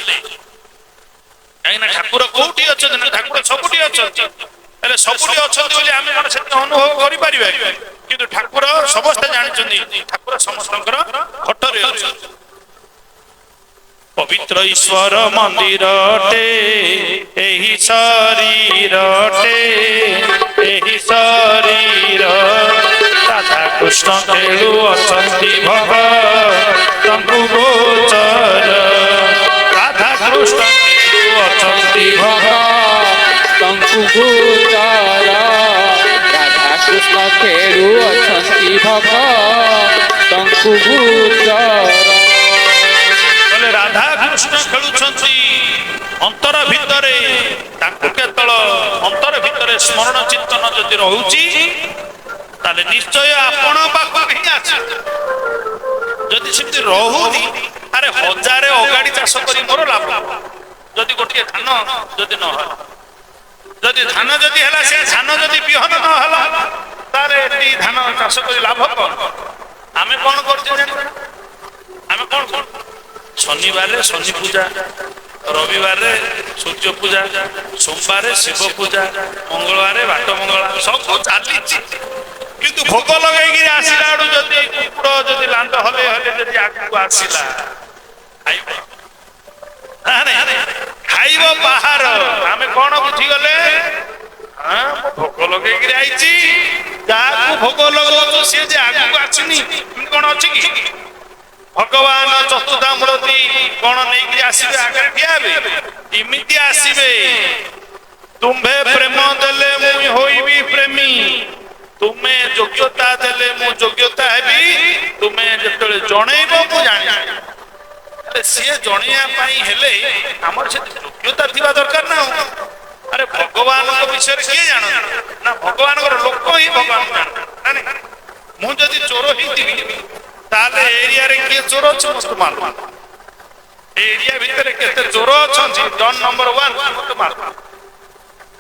କାହିଁକି ନା ଠାକୁର କୋଉଠି ଅଛନ୍ତି ନା ଠାକୁର ସବୁଠି ଅଛନ୍ତି, ହେଲେ ସବୁଠି ଅଛନ୍ତି ବୋଲି ଆମେ କଣ ସେଠି ଅନୁଭବ କରିପାରିବା? କିନ୍ତୁ ଠାକୁର ସମସ୍ତେ ଜାଣିଛନ୍ତି ଠାକୁର ସମସ୍ତଙ୍କର ଘଟରେ ଅଛନ୍ତି। ପବିତ୍ର ଈଶ୍ୱର ମନ୍ଦିରଟେ ଏହି ଶରୀରଟେ, ଏହି ଶରୀର ରାଧା କୃଷ୍ଣ ଖେଳୁ ଅଛନ୍ତି ଭକ୍ତଙ୍କୁ ଗୋଚର, ରାଧା କୃଷ୍ଣ ଖେଳୁ ଅଛନ୍ତି
ଭକ୍ତଙ୍କୁ ଗୋଚର, ରାଧା କୃଷ୍ଣ ଖେଳୁ ଅଛନ୍ତି ଭକ୍ତଙ୍କୁ ଗୋଚର।
ରାଧା କୃଷ୍ଣ ଖେଳୁଛନ୍ତି ଅନ୍ତର ଭିତରେ ତାଙ୍କୁ କେତେବେଳେ ଅନ୍ତର ଭିତରେ ସ୍ମରଣ ଚିନ୍ତନ ଯଦି ରହୁଛି ତାହେଲେ ନିଶ୍ଚୟ ଆପଣ ପାଖକୁ ହିଁ ଆସିବ। ଯଦି ସେମିତି ରହୁନି ଆରେ ହଜାରେ ଅଗାଡି ଚାଷ କରି ମୋର ଲାଭ, ଯଦି ଗୋଟିଏ ଧାନ ଯଦି ନ ହେଲା, ଯଦି ଧାନ ଯଦି ହେଲା ସେ ଧାନ ଯଦି ବିହନ ନ ହେଲା ତାହେଲେ ଏଠି ଧାନ ଚାଷ କରି ଲାଭ କଣ? ଆମେ କଣ କରୁଛେ ଜାଣିଛ? ଆମେ କଣ କରୁଛୁ? ଶନିବାରରେ ଶନି ପୂଜା, ରବିବାରରେ ସୂର୍ଯ୍ୟ ପୂଜା, ସୋମବାରରେ ଶିବ ପୂଜା, ମଙ୍ଗଳବାରରେ ବାଟ ମଙ୍ଗଳା ସବୁ ଚାଲିଛି। କିନ୍ତୁ ଭୋଗ ଲଗେଇକି ଆସିଲା ବେଳୁ ଯଦି କୁକୁର ଯଦି ଲାଣ୍ଡ ହଲେ ହଲେ ଯଦି ଆଗକୁ ଆସିଲା ଖାଇବ, ଖାଇବ ବାହାର। ଆମେ କଣ ବୁଝିଗଲେ? ଭୋଗ ଲଗେଇକି ଆଇଛି, ଯାହାକୁ ଭୋଗ ଲଗାଉଛୁ ସିଏ ଯେ ଆଗକୁ ଆସିନି ଏମିତି କଣ ଅଛି କି? ଭଗବାନ ଚତୁର୍ଦ୍ଧା ମୂର୍ତ୍ତି କଣ ନେଇକି ଆସିବେ ଆଗରେ ଠିଆ ହେବେ? ଏମିତି ଆସିବେ, ତୁମ୍ଭେ ପ୍ରେମ ଦେଲେ ମୁଁ ହୋଇବି ପ୍ରେମୀ, ତୁମେ ଯୋଗ୍ୟତା ଦେଲେ ମୁଁ ଯୋଗ୍ୟତା ହେବି, ତୁମେ ଯେତେବେଳେ ଜଣେଇବ ମୁଁ ଜାଣିବି। ସିଏ ଜଣେଇବା ପାଇଁ ହେଲେ ଆମର ସେଠି ଯୋଗ୍ୟତା ଥିବା ଦରକାର ନା। ଆରେ ଭଗବାନଙ୍କ ବିଷୟରେ କିଏ ଜାଣନ୍ତି? ନା ଭଗବାନଙ୍କର ଲୋକ ହିଁ ଭଗବାନ ଜାଣନ୍ତି। ମୁଁ ଯଦି ଚୋର ହେଇଥିବି ତାହେଲେ ଏରିଆରେ କିଏ ଚୋର ଅଛି ମତେ ମାଲୁମ, ଏରିଆ ଭିତରେ କେତେ ଚୋର ଅଛନ୍ତି ଡନ୍ ନମ୍ବର 1 ମତେ ମାଲୁମ।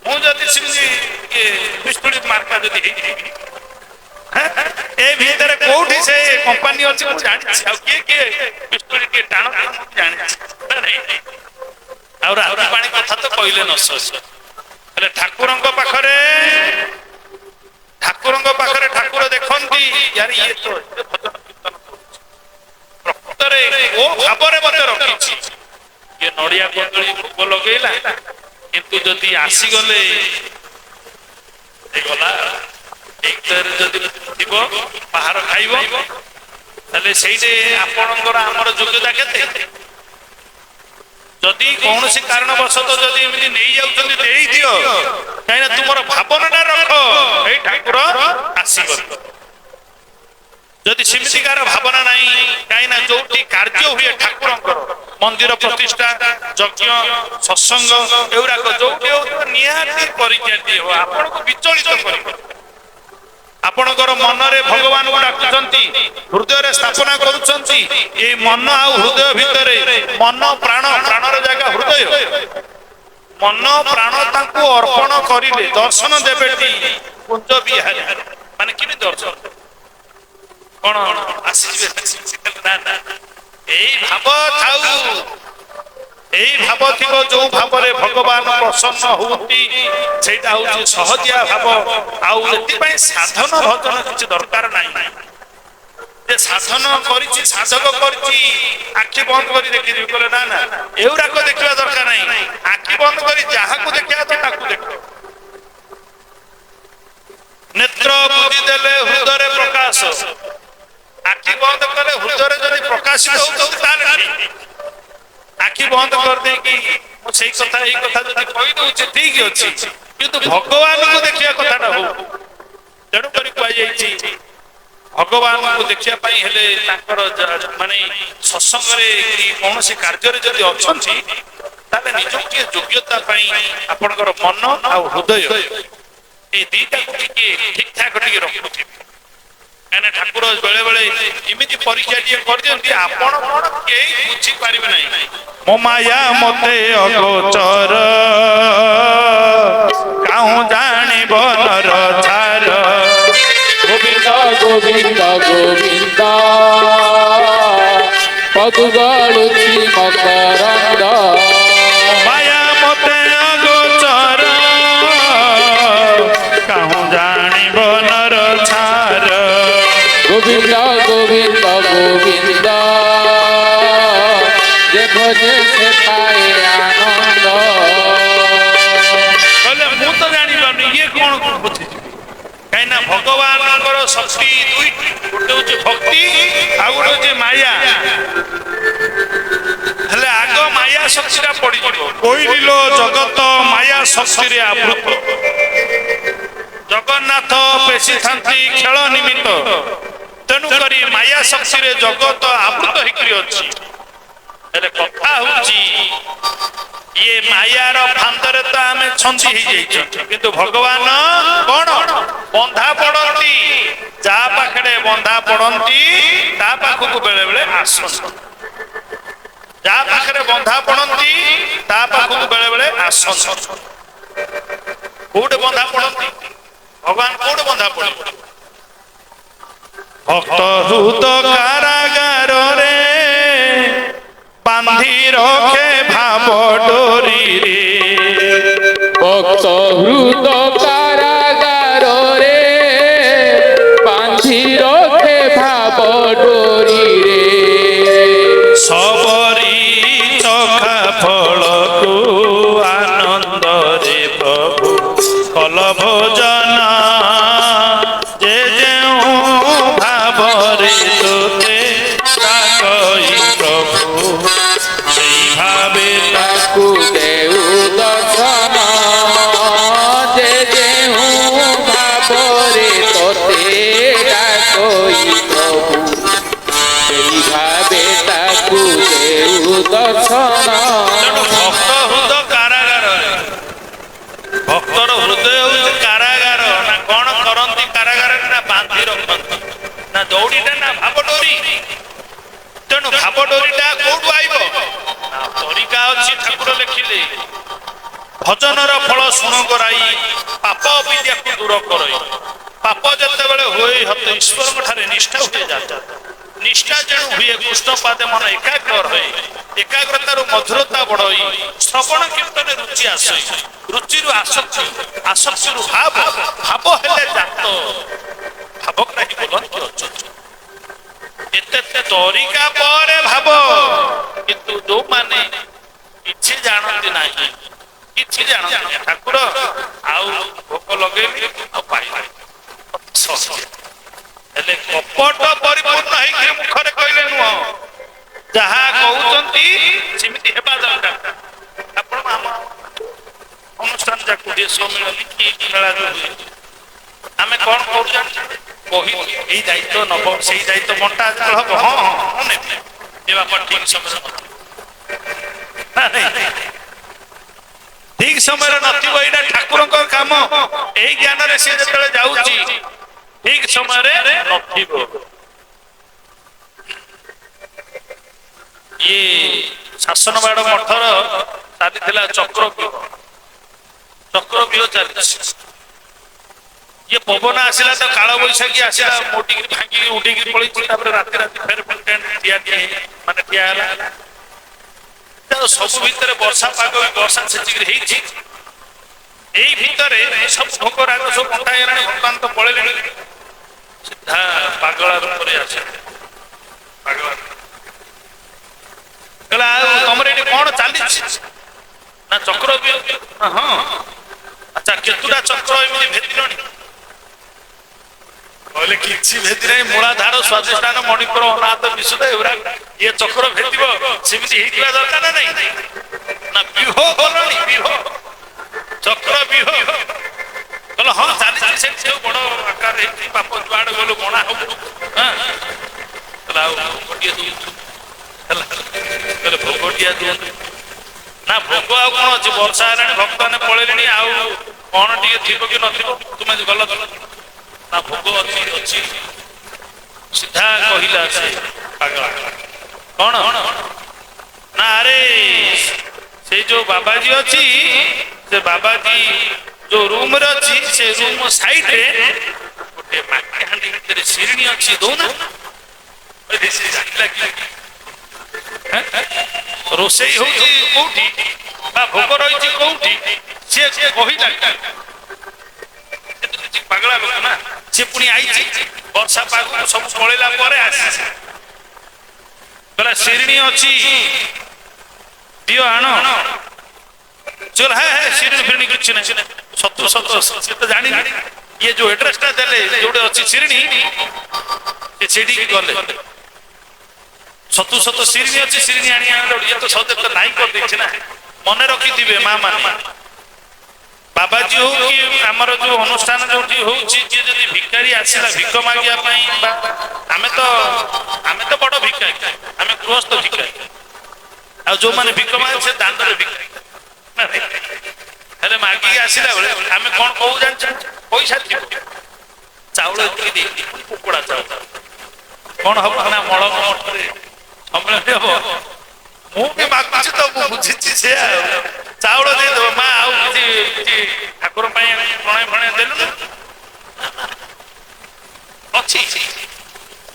ମୁଁ ଯଦି ସେମିତି ପିସ୍ତୁଳି ମାର୍କା ଯଦି ହେଇଥିବି ଏ ଭିତରେ କୋଉଠି ସେ କମ୍ପାନୀ ଅଛି ମୁଁ ଜାଣିଛି, ଆଉ କିଏ କିଏ ପିସ୍ତୁଳି କିଏ ଟାଣ ମୁଁ ଜାଣିଛି। ଆଉ ରାତି ପାଣି କଥା ତ କହିଲେ ନ ସରେ। ହେଲେ ଠାକୁରଙ୍କ ପାଖରେ ଠାକୁର ଦେଖନ୍ତି ୟାର ଇଏ ତ ଭଜନ କୀର୍ତ୍ତନ କରୁଛି, ପ୍ରକୃତରେ ଓ ଭାବରେ ମତେ ରଖିଛି। ଇଏ ନଡିଆ କଦଳୀ ଭୋଗ ଲଗେଇଲା, କିନ୍ତୁ ଯଦି ଆସିଗଲେ ଗଲା ଯଦି ଥିବ ବାହାର ଖାଇବ, ତାହେଲେ ସେଇଠି ଆପଣଙ୍କର ଆମର ଯୋଗ୍ୟତା କେତେ? ଯଦି କୌଣସି କାରଣବଶତଃ ଯଦି ଏମିତି ନେଇଯାଉଛନ୍ତି ଦେଇଦିଅ, କାହିଁକିନା ତୁମର ଭାବନାଟା ରଖ ଏଇ ଠାକୁର ଆସିଗଲେ। ଯଦି ସେମିତିକାର ଭାବନା ନାହିଁ, କାହିଁକିନା ଯୋଉଠି କାର୍ଯ୍ୟ ହୁଏ ଠାକୁରଙ୍କର ମନ୍ଦିର ପ୍ରତିଷ୍ଠା, ଯଜ୍ଞ, ସତ୍ସଙ୍ଗ ଏଗୁଡାକ ଯୋଉଠି ହଉଥିବ ନିହାତି ପରିଚୟ ହବ, ଆପଣଙ୍କୁ ବିଚଳିତ କରିବ। ଆପଣଙ୍କର ମନରେ ଭଗବାନଙ୍କୁ ଡାକୁଛନ୍ତି, ହୃଦୟରେ ସ୍ଥାପନା କରୁଛନ୍ତି। ଏଇ ମନ ଆଉ ହୃଦୟ ଭିତରେ ମନ ପ୍ରାଣ, ପ୍ରାଣର ଜାଗା ହୃଦୟ, ମନ ପ୍ରାଣ ତାଙ୍କୁ ଅର୍ପଣ କରିଲେ ଦର୍ଶନ ଦେବେଟି କୁଞ୍ଜ ବିହାରୀ। ମାନେ କେମିତି ଦର୍ଶନ? କଣ ଆସିଯିବେ? ନା ନା, ଏଇ ଭାବ ଥାଉ, ଏଇ ଭାବ ଥିବ ଯୋଉ ଭାବରେ ଭଗବାନ ପ୍ରସନ୍ନ ହୁଅନ୍ତି, ସେଇଟା ହଉଛି ସହଜିଆ ଭାବ। ଆଉ ଏଥିପାଇଁ ସାଧନ ଭଜନ କିଛି ଦରକାର ନାହିଁ। ଯେ ସାଧନ କରିଛି, ସାଧକ କରିଛି, ଆଖି ବନ୍ଦ କରି ଦେଖିବି କହିଲେ ନା ନା, ଏଗୁଡାକ ଦେଖିବା ଦରକାର ନାହିଁ। ଆଖି ବନ୍ଦ କରି ଯାହାକୁ ଦେଖିବା କଥା ତାକୁ ଦେଖ। ନେତ୍ର ବୁଦ୍ଧି ଦେଲେ ହୃଦୟରେ ପ୍ରକାଶ, ଆଖି ବନ୍ଦ କଲେ ହୃଦୟରେ ଯଦି ପ୍ରକାଶିତ ହଉଛନ୍ତି ତାହେଲେ ଠିକ। ଆଖି ବନ୍ଦ କରିଦେଇକି ମୁଁ ସେଇ କଥା ଏଇ କଥା ଯଦି କହିଦଉଛି ଠିକ ଅଛି, କିନ୍ତୁ ଭଗବାନଙ୍କୁ ଦେଖିବା କଥାଟା ହଉ। ତେଣୁ କରି କୁହାଯାଇଛି ଭଗବାନଙ୍କୁ ଦେଖିବା ପାଇଁ ହେଲେ ତାଙ୍କର ମାନେ ସତ୍ସଙ୍ଗରେ କି କୌଣସି କାର୍ଯ୍ୟରେ ଯଦି ଅଛନ୍ତି, ତାହେଲେ ନିଜକୁ ଟିକେ ଯୋଗ୍ୟତା ପାଇଁ ଆପଣଙ୍କର ମନ ଆଉ ହୃଦୟ এই ଦିଟାକୁ ଟିକେ ଠିକ ଠାକ ଟିକେ ରଖୁଥିବେ। କାହିଁକିନା ଠାକୁର ବେଳେ ବେଳେ ଏମିତି ପରୀକ୍ଷା ଟିକେ କରିଦିଅନ୍ତି, ଆପଣ କଣ କେହି ବୁଝିପାରିବେ ନାହିଁ। ମୋ ମାୟା ମତେ ଅଗୋଚର, କାହୁଁ ଜାଣିବ ନର ଛାର।
ଗୋବିନ୍ଦ ଗୋବିନ୍ଦ ଗୋବିନ୍ଦ ପଦୁ ଗଳୁଛି ମକରନ୍ଦ।
ମାୟା ମତେ ଅଗୋଚର, କାହୁଁ ଜାଣିବ ନର ଛାର।
ଗୋବିନ୍ଦ ଗୋବିନ୍ଦ ଗୋବିନ୍ଦ ଯେ ଭଜେ ସେ ପାଏ ଆନନ୍ଦ।
କହିଲେ ମୁଁ ତ ଜାଣିପାରୁନି ଇଏ କଣ ବୁଝିଯିବି। କାହିଁକିନା ଭଗବାନଙ୍କର ଶକ୍ତି ଦୁଇଟି, ଗୋଟେ ହଉଛି ଭକ୍ତି ଆଉ ଗୋଟେ ହଉଛି ମାୟା। ହେଲେ ଆଗ ମାୟା ଶକ୍ତିଟା ପଡିଯିବ। କୋଇଲିଲୋ ଜଗତ ମାୟା ଶକ୍ତିରେ ଆବୃତ, ଜଗନ୍ନାଥ ପେଶିଥାନ୍ତି ଖେଳ ନିମିତ୍ତ। ତେଣୁ କରି ମାୟା ଶକ୍ତିରେ ଜଗତ ଆବୃତ ହେଇକରି ଅଛି। ହେଲେ କଥା ହଉଛି ଇଏ ମାୟାର ଫାନ୍ଦରେ ତ ଆମେ ଛନ୍ଦି ହେଇଯାଇଛୁ, କିନ୍ତୁ ଭଗବାନ କଣ ବନ୍ଧା ପଡନ୍ତି, ଯାହା ପାଖରେ ବନ୍ଧା ପଡନ୍ତି ତା ପାଖକୁ ବେଳେ ବେଳେ ଆସନ୍ତି, ଯାହା ପାଖରେ ବନ୍ଧା ପଡନ୍ତି ତା ପାଖକୁ ବେଳେ ବେଳେ ଆସନ୍ତି। କୋଉଠି ବନ୍ଧା ପଡନ୍ତି ଭଗବାନ, କୋଉଠି ବନ୍ଧା ପଡନ୍ତି? ଭକ୍ତ ହୃଦ କାରାଗାରରେ ବାନ୍ଧି ରଖେ ଭାବ ଡୋରିରେ,
ভক্ত হৃদ কারাগারে বাঁধি রখে ভাব ডোরিরে,
সবরি চখা ফলকু আনন্দরে প্রভু কল ভোজন, যে যেউ ভাবরে তোতে ডাকই প্রভু সেই ভাবে
তাকু দেউ দর্শন, যে যেহু ভাবরে তোতে ডাকই প্রভু, সেই ভাবে তাকু দেউ দর্শন।
ତେଣୁ ଭକ୍ତ ହୃଦ କାରାଗାରରେ, ଭକ୍ତର ହୃଦୟ ହଉଛି କାରାଗାର। ନା କଣ କରନ୍ତି କାରାଗାରରେ? ନା ବାନ୍ଧି ରଖନ୍ତି, ନା ଦୌଡ଼ିଟା ନା ଭାବ ଡୋରି। ତେଣୁ ଭାବ ଡୋରିଟା କୋଉଠୁ ଆଇବ? ନା ତରିକା ଅଛି, ଠାକୁର ଲେଖିଲେ ଭଜନର ଫଳ ଶୁଣ କରାଇ ପାପ ବିଦ୍ୟାକୁ ଦୂର କରଇ। ପାପ ଯେତେବେଳେ ହୁଏ ହତ ଈଶ୍ୱରଙ୍କ ଠାରେ ନିଷ୍ଠା ହୁଏ ଯାତା, ନିଷ୍ଠା ଯେଣୁ ହୁଏ କୃଷ୍ଣ ପାଦେ ମନ ଏକାଗ୍ର ରହେ, ଏକାଗ୍ରତାରୁ ମଧୁରତା ବଢଇ ଶ୍ରବଣ କୀର୍ତ୍ତନ ରୁଚି ଆସେ, ରୁଚିରୁ ଆସକ୍ତି, ଆସକ୍ତିରୁ ଭାବ, ଭାବ ହେଲେ ଜାତ, ଭାବଗ୍ରାହୀ ବୋଲନ୍ତି ଅଛନ୍ତି। ଏତେ ତରିକା ପରେ ଭାବ, କିନ୍ତୁ ଯୋଉମାନେ କିଛି ଜାଣନ୍ତି ନାହିଁ, କିଛି ଜାଣନ୍ତି ନାହିଁ, ଠାକୁର ଆଉ ଭୋକ ଲଗେଇଲି ଆଉ ପାଇଲି ହେଲେ କପଟ ପରିପୂର୍ଣ୍ଣ ହେଇକି ମୁଖରେ କହିଲେ ନୁହଁ, ଯାହା କହୁଛନ୍ତି ସେମିତି ହେବା ଦରକାର। ଆପଣ ଆମ ଅନୁଷ୍ଠାନ ଯାକୁ ଦେଶ ମିଳନି କି ମେଳା ହୁଏ, ଆମେ କଣ କରୁ ଜାଣିଛନ୍ତି? କହି ଏଇ ଦାୟିତ୍ୱ ନବ, ସେଇ ଦାୟିତ୍ୱ ବଣ୍ଟା ଯେତେବେଳେ ହବ, ହଁ ହଁ ହଁ ନେବେ, ଏ ବାପା ଠିକ ସମୟରେ ଠିକ ସମୟରେ ନଥିବ, ଏଇଟା ଠାକୁରଙ୍କ କାମ। ଏଇ ଜ୍ଞାନରେ ସେ ଯେତେବେଳେ ଯାଉଛି ଠିକ ସମୟରେ ନଥିବ। ଇଏ ଶାସନବାଡ ମଠର ଚାଲିଥିଲା ଚକ୍ରବ୍ୟୁହ, ଚକ୍ରବ୍ୟୁହ ଚାଲିଛି। ଇଏ ପବନ ଆସିଲା ତ କାଳ ବୈଶାଖୀ ଆସିଲା, ମୋଟିକି ଭାଙ୍ଗିକି ଉଠିକି ପଳେଇଛି। ତାପରେ ରାତି ରାତି ଫେର ମାନେ ଠିଆ ହେଲା। ସବୁ ଭିତରେ ବର୍ଷା ପାଗ, ବର୍ଷା ଛେଚିକି ହେଇଛି। ଏଇ ଭିତରେ ସବୁ ଭୋଗ ରାଗ ସବୁ ବଣ୍ଟା ହେଇଗଲାଣି, ଭଗବାନ ତ ପଳେଇଲେଣି। ସିଧା ପାଗଳା ରୂପରେ ଆସେ, ପାଗଳା କହିଲା ଆଉ ତମର ଏଠି କଣ ଚାଲିଛି? ନା ଚକ୍ରବ୍ୟୁହ। ହଁ ଆଚ୍ଛା, କେତୁଟା ଚକ୍ର ଏମିତି ଭେଦିଲଣି? କହିଲେ କିଛି ଭେଦି ନାହିଁ, ମୂଳାଧାର, ସ୍ୱାଧିଷ୍ଠାନ, ମଣିପୁର, ଅନାହତ, ବିଶୁଦ୍ଧ ଏଗୁଡ଼ା ଇଏ ଚକ୍ର ଭେଦିବ, ସେମିତି ହେଇଥିବା ଦରକାର ନା ନାଇଁ? ନା ବ୍ୟୁହ କଲଣି, ବ୍ୟୁହ, ଚକ୍ର ବ୍ୟୁହ। କହିଲେ ହଁ ଚାଲିଛି, ସେଠି ସବୁ ବଡ ଆକାର ହେଇଛି, ପାପ ଯୁଆଡେ ଗଲୁ ଗଣା ହବ। ଆଉ ଗୋଟିଏ ଦିଅନ୍ତୁ ହେଲା, କହିଲେ ଭୋଗଟିଆ ଦିଅନ୍ତୁ। ନା ଭୋଗ ଆଉ କଣ ଅଛି, ବର୍ଷା ହେଲାଣି, ଭକ୍ତମାନେ ପଳେଇଲେଣି, ଆଉ କଣ ଟିକେ ଥିବ କି ନଥିବ, ତୁମେ ଗଲ ନା ଭୋଗ ଅଛି, ଅଛି। ସିଧା କହିଲା ସେ ପାଗଳା, କଣ ନା ଆରେ ସେଇ ଯୋଉ ବାବାଜୀ ଅଛି, ସେ ବାବାଜୀ ଯୋଉ ରୁମରେ ଅଛି, ସେ ରୁମ ସାଇଡରେ ଗୋଟେ ମାଟି ହାଣ୍ଡି ଭିତରେ ଶିରିଣୀ ଅଛି, ଦଉନା। ରୋଷେଇ ହଉଛି କୋଉଠି ବା ଭୋଗ ରହିଛି କୋଉଠି, ସିଏ କହିଲା। ପାଗଳା ଲୋକ ନା, ସେ ପୁଣି ଆଇଛି ବର୍ଷା ପାଗ ସବୁ ପଳେଇଲା ପରେ ଆସିଛି। କହିଲା ଶିରିଣୀ ଅଛି, ଦିଅ ଆଣ। ଶିରିଣୀ ଫିରିଣୀ କିଛି ନାହିଁ, ସତୁ ସତ ସେ ତ ଜାଣିନି। ଇଏ ଯୋଉ ଆଡ୍ରେସଟା ଦେଲେ ଯୋଉଠି ଅଛି ଶିରିଣୀ, ସେଠିକି ଗଲେ। ସତୁ ସତ ଶିରିଣୀ ଅଛି, ଶିରିଣୀ ଆଣି ଆଣିଲେ ଇଏ ତ ସତେ ତ ନାଇଁ କରିଦେଇଛି ନା। ମନେ ରଖିଥିବେ ମା ମାନେ, ବାବାଜୀ ହଉ କି ଆମର ଯୋଉ ଅନୁଷ୍ଠାନ ଯୋଉଠି ହଉଛି, ଯିଏ ଯଦି ଭିକାରୀ ଆସିଲା ଭିକ ମାଗିବା ପାଇଁ, ବା ଆମେ ତ ବଡ ଭିକାରୀ, ଆମେ ଗୃହସ୍ଥ ଭିକାରୀ। ଆଉ ଯୋଉମାନେ ଭିକ ମାଗନ୍ତି ସେ ଦାଣ୍ଡରେ ଭିକ ହେଲେ ମାଗିକି ଆସିଲା ବେଳେ ଆମେ କଣ କହୁ ଜାଣିଛ ପଇସା ଥିବ ଚାଉଳ ଏତିକି ଦେଇଛି କୁକୁଡ଼ା ଚାଉଳ କଣ ହବ ନା ମଳ ମଠରେ ସମ୍ମିଳନୀ ହବ ମୁଁ ବି ମାଗୁଛି ତ ମୁଁ ବୁଝିଛି ସେ ଚାଉଳ ଦେଇଦବ ମା ଆଉ କିଛି ଠାକୁର ପାଇଁ ପ୍ରଣୟ ଫଣୟ ଦେଲୁ ଅଛି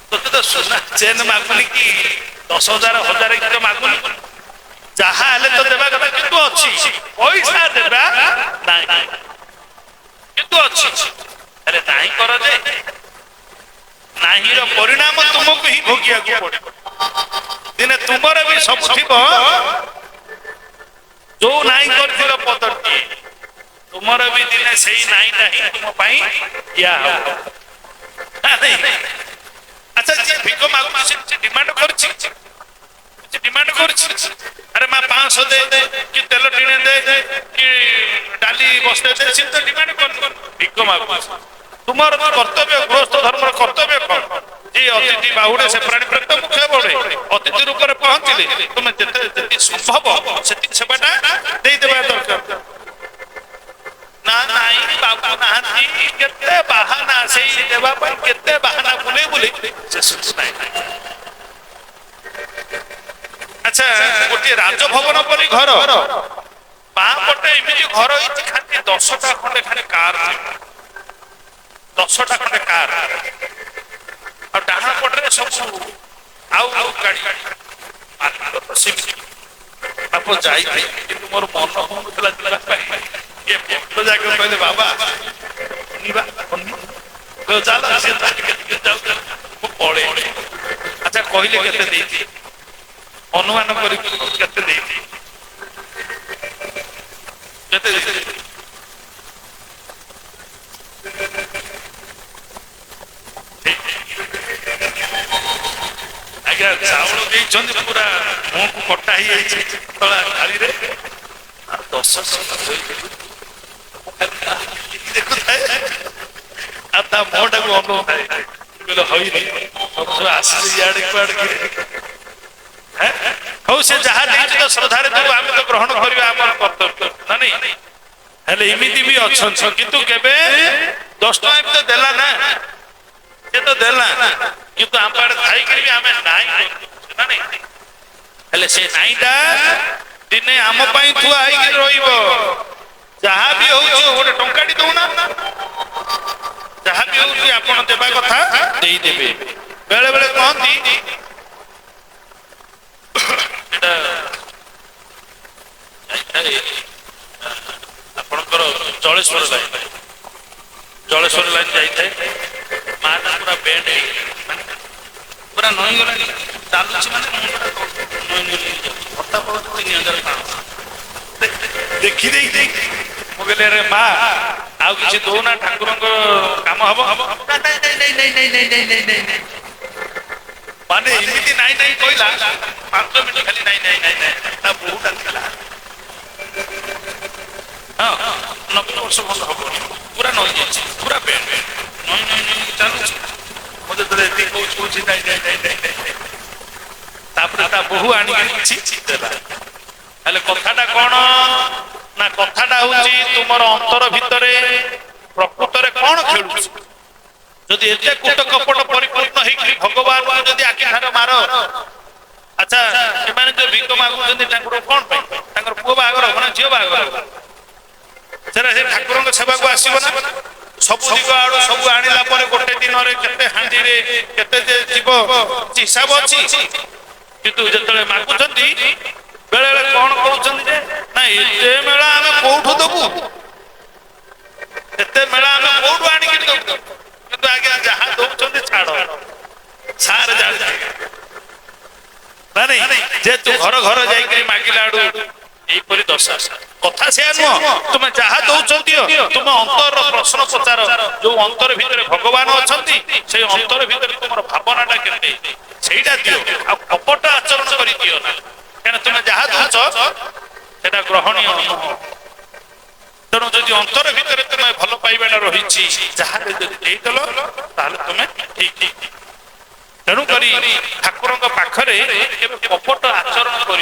ତୋତେ ତ ସୁନା ଚେନ୍ ମାଗୁନି କି 10,000 1000 କି ତ ମାଗୁନି ଯାହା ହେଲେ ତ ଦେବା କଥା କିନ୍ତୁ ଅଛି ପଇସା ଦେବା ନାହିଁ କିନ୍ତୁ ଅଛି ହେଲେ ନାହିଁ କର ଯେ ନାହିଁର ପରିଣାମ ତୁମକୁ ହିଁ ଭୋଗିବାକୁ ପଡିବ ଦିନେ ତୁମର ବି ସବୁ ଥିବ ଯୋଉ ନାହିଁ କରିଥିଲ ପଦଟି ତୁମର ବି ଦିନେ ସେଇ ନାହିଁଟା ହିଁ ତୁମ ପାଇଁ ଦିଆ ହବ ଆଚ୍ଛା ଯିଏ ଭିକ ମାଗୁଛି ସେ ଡିମାଣ୍ଡ କରୁଛି डिमांड अरे माँ 500 दे कि तेल टीने दे कि डाली बस्ते दे सी तो डिमांड कर भिक मागु तुमर कर्तव्य गृहस्थ धर्म कर्तव्य कौन जी अतिथि बाहुड़े से प्राणी प्रत मुखे बड़े अतिथि रूप में पहुंचले तुम जिते संभव से सेवाटा दे देबा दरकार ना नाई बाबू नाहांती केते बहाना से देबा पर केते बहाना बुले बुले से सुस नहीं अच्छा गोटे राजभवन परी घर बापटे एमती घर खाली 10टा खंडे खाली कार 10टा खंडे कार डाण पटे सब आउ गाड़ी बाप जाई मोर मन होता ये जाके कहले बाबा चल पड़े अच्छा कहले केते अनुमान कर आज्ञा चाउल पूरा मुह को कटा ही तला थाली 10 देखु मोटा को अनुभव हौ से जहाँ देखिए तो श्रद्धारे देव आम तो ग्रहण करवा आम कर्तव्य ना नहीं हेले इमिति भी अच्छा किंतु केबे 10 टका भी तो देला ना ये तो देला किंतु आम पाड़े थाई करी आम नाई ना नहीं हेले से नाईटा दिने आम पई थुआ आई कि रहिबो जहाँ भी होउछ गोटे टंकाटी दउना जहाँ भी होउछ आपण देबा कथा देई देबे बेले बेले कहंती आपणकर जलेश्वर लाइन जाए माँ पूरा बेड पूरा नई गला चलुच देखी मुझे अरे माँ आउ कि दौना ठाकुर कम हम माने इमिति नाई नाई कहला 5 मिनट खाली नाई नाई नाई नाई ता बहुत डालला हां 90 वर्ष बंद हो पूरा नई जाय पूरा पेन नई नई नई चालू मते तरे एती कोच नाई नाई नाई नाई तापर ता बहु आनी किछि देला हले कथाटा कोन ना कथाटा होची तुमर अंतर भितरे प्रकृतरे कोन खेलुछ जदि एते कुट कपट परिपूर्ण हेकि भगवान जदि आखि ठार मार अच्छा एमाने जो भिक मागु जदि ठाकुर कोन पे ठाकुर पुओ बागर होना जियो बागर सेरा से ठाकुर को सेवा को आसीबो ना सब दिग आडो सब आनिला परे गोटे दिन रे केते हांडी रे केते जे जीव हिसाब अछि किंतु जतले मागु जंदी बेले बेले कोन कहउछंदी जे ना एते मेला हम कोठो दबु एते मेला हम कोठो आनी कि दबु किंतु आगे जहाँ दौरान छाड़ सार जा नहीं जे तू घर घर जाइकरी मागिला आडू एपरी दशा कथा से नुह तुम जहाँ दौरान तुम अंतर प्रश्न पचार जो अंतर भितर भगवान अच्छा से अंतर भितर तुम भावनाटा के दियो कपट आचरण कर दियो ना क्या तुम जहाँ दौच से ग्रहणीय नुह तेणु जदि अंतर भितर तुम भल पाइबाटा रही जहाँ देदेल तुम्हें ठीक तेणु ठाकुर पाखरे कपट आचरण कर